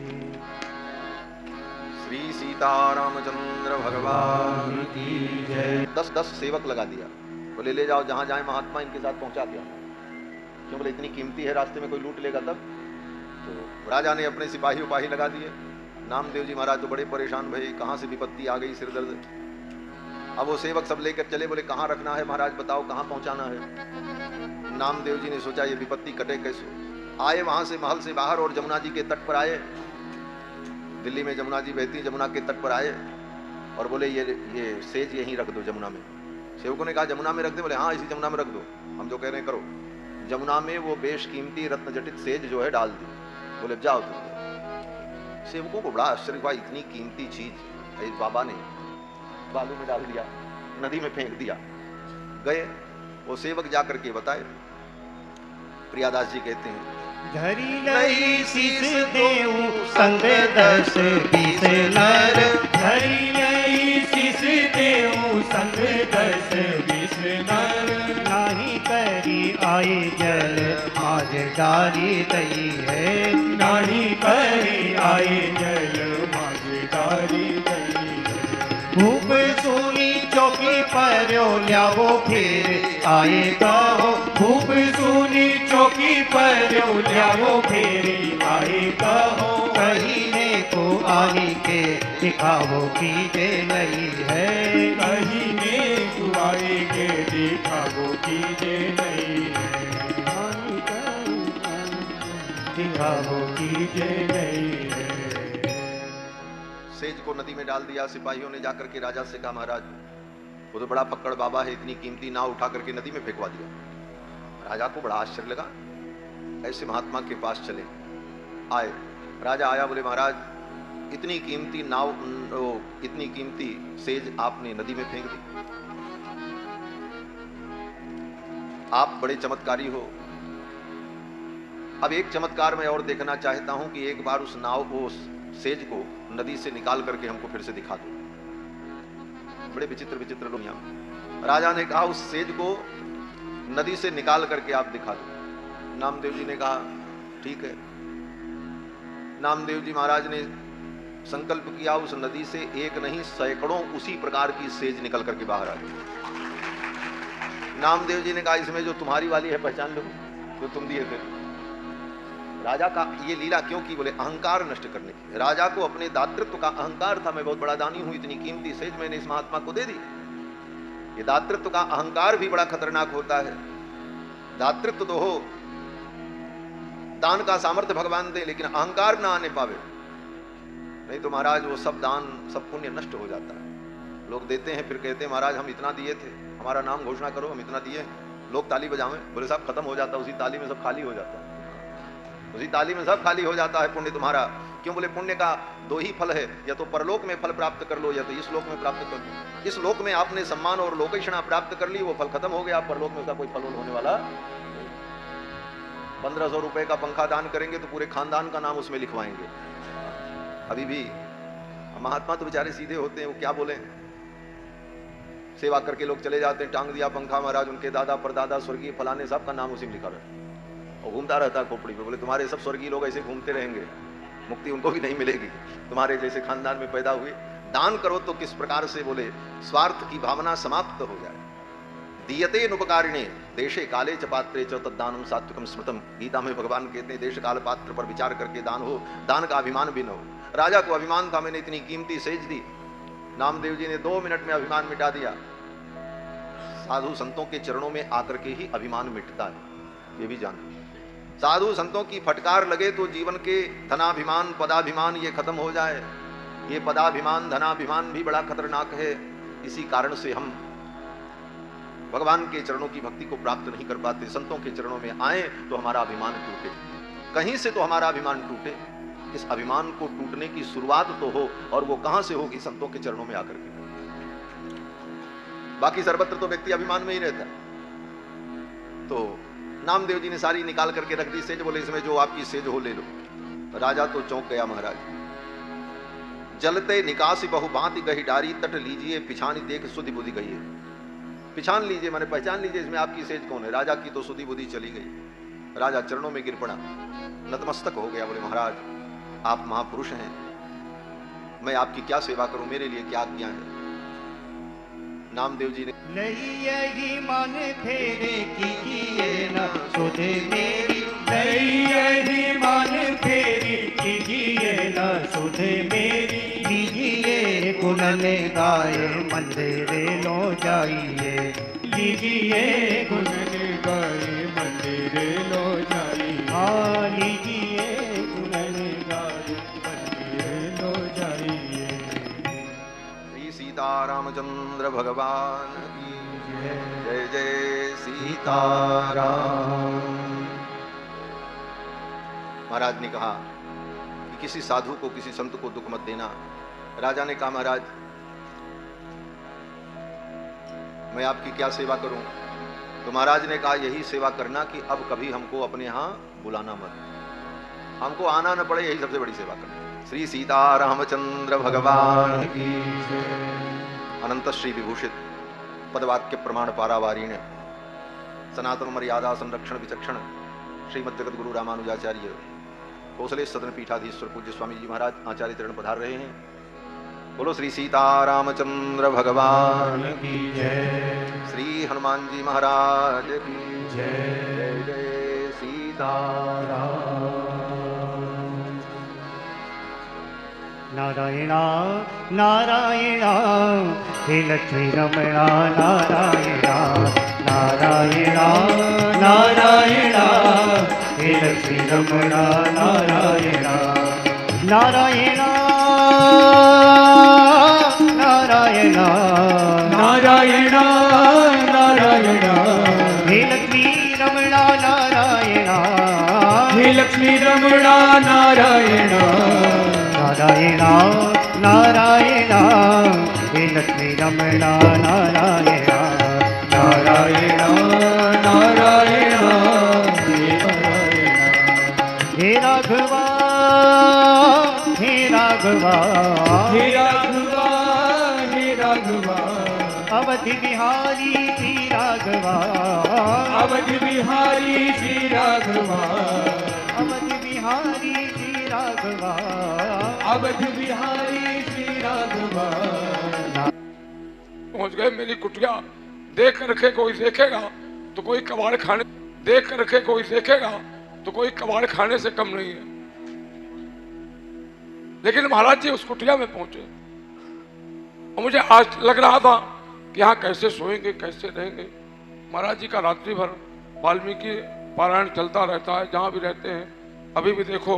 श्री सीतारामचंद्र भगवान की जय। 10 सेवक लगा दिया, बोले ले जाओ जहां जाए महात्मा इनके साथ पहुंचा दिया। क्यों? बोले इतनी कीमती है, रास्ते में कोई लूट लेगा तब। तो राजा ने अपने सिपाही उपाही लगा दिए। नामदेव जी महाराज तो बड़े परेशान भई, कहां से विपत्ति आ गई, सिर दर्द। अब वो सेवक सब लेकर चले, बोले कहां रखना है महाराज, बताओ कहां पहुंचाना है। नामदेव जी ने सोचा ये विपत्ति कटे कैसे। आए वहां से महल से बाहर और जमुना जी के तट पर आए। दिल्ली में जमुना जी बहती, जमुना के तट पर आए और बोले ये सेज यहीं रख दो जमुना में। सेवकों ने कहा जमुना में रख दे। बोले हाँ इसी जमुना में रख दो, हम जो कह रहे हैं करो। जमुना में वो बेशकीमती रत्न जटित सेज जो है डाल दी। बोले जाओ तुम। सेवकों को बड़ा आश्चर्य हुआ, इतनी कीमती चीज इस बाबा ने बालू में डाल दिया, नदी में फेंक दिया। गए वो सेवक जाकर के बताए। प्रियादास जी कहते हैं धरी लई शीस देऊ संग 10 20 नर। धरी लई शीस देऊ संग 10 20 नर। नाही करी आए जल माज डारी दई है। नाही करी आए जल माझदारी दई है। भूप सुनी चौकी पर ल्यावो फिर आए कहो। भूप सुनी चौकी पर ल्यावो फेरी आए कहो। कहीने को आनी के दिखावो की जे नहीं है। कहीने कुआए के दिखावो कीजे नहीं है। दिखावो कीजे नहीं है। सेज को नदी में डाल दिया। सिपाहियों ने जाकर के राजा से कहा महाराज वो तो बड़ा फक्कड़ बाबा है, इतनी कीमती नाव उठा करके नदी में फेंकवा दिया। राजा को बड़ा आश्चर्य लगा। ऐसे महात्मा के पास चले आए। राजा आया, बोले महाराज इतनी कीमती नाव, इतनी कीमती सेज आपने नदी में फेंक दी। आप बड़े चमत्कारी हो। अब एक चमत्कार मैं और देखना चाहता हूं कि एक बार उस नाव को, उस सेज को नदी से निकाल करके हमको फिर से दिखा दो। बड़े विचित्र विचित्र लोग यहाँ। राजा ने कहा उस सेज को नदी से निकाल करके आप दिखा दो। नामदेव जी ने कहा ठीक है। नामदेव जी महाराज ने संकल्प किया, उस नदी से एक नहीं सैकड़ों उसी प्रकार की सेज निकल करके बाहर आ गई। नामदेव जी ने कहा इसमें जो तुम्हारी वाली है पहचान लो, जो तुम दिए थे। राजा का ये लीला क्यों की? बोले अहंकार नष्ट करने की। राजा को अपने दातृत्व का अहंकार था, मैं बहुत बड़ा दानी हूं, इतनी कीमती सेज मैंने इस महात्मा को दे दी। ये दातृत्व का अहंकार भी बड़ा खतरनाक होता है। दातृत्व तो हो, दान का सामर्थ्य भगवान दे, लेकिन अहंकार ना आने पावे, नहीं तो महाराज वो सब दान सब पुण्य नष्ट हो जाता है। लोग देते हैं फिर कहते हैं महाराज हम इतना दिए थे, हमारा नाम घोषणा करो, हम इतना दिए। लोग ताली बजावें, बोले साहब खत्म हो जाता, उसी ताली में सब खाली हो जाता है, उसी ताली में सब खाली हो जाता है पुण्य तुम्हारा। क्यों? बोले पुण्य का दो ही फल है, या तो परलोक में फल प्राप्त कर लो या तो इस लोक में प्राप्त कर लो। इस लोक में आपने सम्मान और लोकेशना प्राप्त कर ली, वो फल खत्म हो गया, परलोक में उसका कोई फल होने वाला। 1500 रुपए का पंखा दान करेंगे तो पूरे खानदान का नाम उसमें लिखवाएंगे। अभी भी महात्मा तो बेचारे सीधे होते हैं, वो क्या बोले, सेवा करके लोग चले जाते हैं, टांग दिया पंखा महाराज, उनके दादा परदादा स्वर्गीय फलाने सब का नाम उसी में लिखा रहता और घूमता रहता है खोपड़ी पे। बोले तुम्हारे सब स्वर्गीय लोग ऐसे घूमते रहेंगे, मुक्ति उनको भी नहीं मिलेगी, तुम्हारे जैसे खानदान में पैदा हुए। दान करो तो किस प्रकार से, बोले स्वार्थ की भावना समाप्त हो जाए। दीयते नुपकारिणे देशे काले च पात्रे च तद्दानम सात्विकम स्मृतम। गीता में भगवान कहते हैं देश काल पात्र पर विचार करके दान हो, दान का अभिमान भी न हो। राजा को अभिमान था, मैंने इतनी कीमती सेज दी। नामदेव जी ने 2 मिनट में अभिमान मिटा दिया। साधु संतों के चरणों में आकर के ही अभिमान मिटता है, ये भी जानो। साधु संतों की फटकार लगे तो जीवन के धनाभिमान पदाभिमान ये खत्म हो जाए। ये पदाभिमान धनाभिमान भी बड़ा खतरनाक है। इसी कारण से हम भगवान के चरणों की भक्ति को प्राप्त नहीं कर पाते। संतों के चरणों में आए तो हमारा अभिमान टूटे, कहीं से तो हमारा अभिमान टूटे। इस अभिमान को टूटने की शुरुआत तो हो, और वो कहां से होगी? संतों के चरणों में आकर के। बाकी सर्वत्र तो व्यक्ति अभिमान में ही रहता है। तो नामदेव जी ने सारी निकाल करके रख दी सेज। बोले इसमें जो आपकी सेज हो ले लो। राजा तो चौंक गया महाराज। जलते निकासी बहु भांति गही डारी, तट लीजिए पिछानी देख सुधि बुद्धि गई। पहचान लीजिए, मैंने पहचान लीजिए इसमें आपकी सेज कौन है। राजा की तो सुधी बुद्धि चली गई, राजा चरणों में गिर पड़ा, नतमस्तक हो गया, बोले महाराज आप महापुरुष हैं, मैं आपकी क्या सेवा करूं, मेरे लिए क्या आज्ञा है। नामदेव जी ने नहीं यही मन फेरे कीजिए न सुधे मेरी, नहीं यही मन फेरी कीजिए न सुधे मेरी, लीजिए गुणन गाय मंदिर लो जाइए, लीजिए गुणन गाए मंदिर लो जाइए, हाँ लीजिए गुणन गाए मंदिर लो जाइए। श्री सीतारामचंद्र भगवान की जय जय सीताराम। महाराज ने कहा कि किसी साधु को, किसी संत को दुख मत देना। राजा ने कहा महाराज मैं आपकी क्या सेवा करूं। तो महाराज ने कहा यही सेवा करना कि अब कभी हमको अपने यहां बुलाना मत, हमको आना न पड़े, यही सबसे बड़ी सेवा करना। श्री सीतारामचंद्र भगवान की अनंत श्री विभूषित पदवाक्य प्रमाण पारावारीण सनातन मर्यादा संरक्षण विचक्षण श्रीमद जगत गुरु रामानुजाचार्य कौशले सदन पीठाधीश्वर पूज्य स्वामी जी महाराज आचार्य चरण पधार रहे हैं। बोलो श्री सीतारामचंद्र भगवान की जय, श्री हनुमान जी महाराज की जय जय जय सीताराम। नारायणा नारायणा हे लक्ष्मी रमणा नारायणा, नारायणा नारायणा हे लक्ष्मी रमणा नारायणा, नारायणा नारायणा नारायणा नारायणा हे लक्ष्मी रमणा नारायणा, हे लक्ष्मी रमणा नारायणा, नारायणा नारायणा हे लक्ष्मी रमणा नारायणा, नारायणा नारायणा हे नारायणा, हे राघवा हे राघवा हे राघवा हे राघवा, अवधि बिहारी श्री राघवा, अवधि बिहारी श्री राघवा, अवधि बिहारी श्री राघवा, अवधि बिहारी श्री राघवा। पहुंच गए मेरी कुटिया। देख रखे कोई देखेगा तो कोई कबाड़ खाने, देख रखे कोई देखेगा तो कोई कबाड़ खाने से कम नहीं है। लेकिन महाराज जी उस कुटिया में पहुंचे और मुझे आज लग रहा था कि यहाँ कैसे सोएंगे, कैसे रहेंगे। महाराज जी का रात्रि भर वाल्मीकि पारायण चलता रहता है जहाँ भी रहते हैं। अभी भी देखो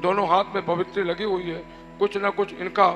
दोनों हाथ में पवित्री लगी हुई है, कुछ ना कुछ इनका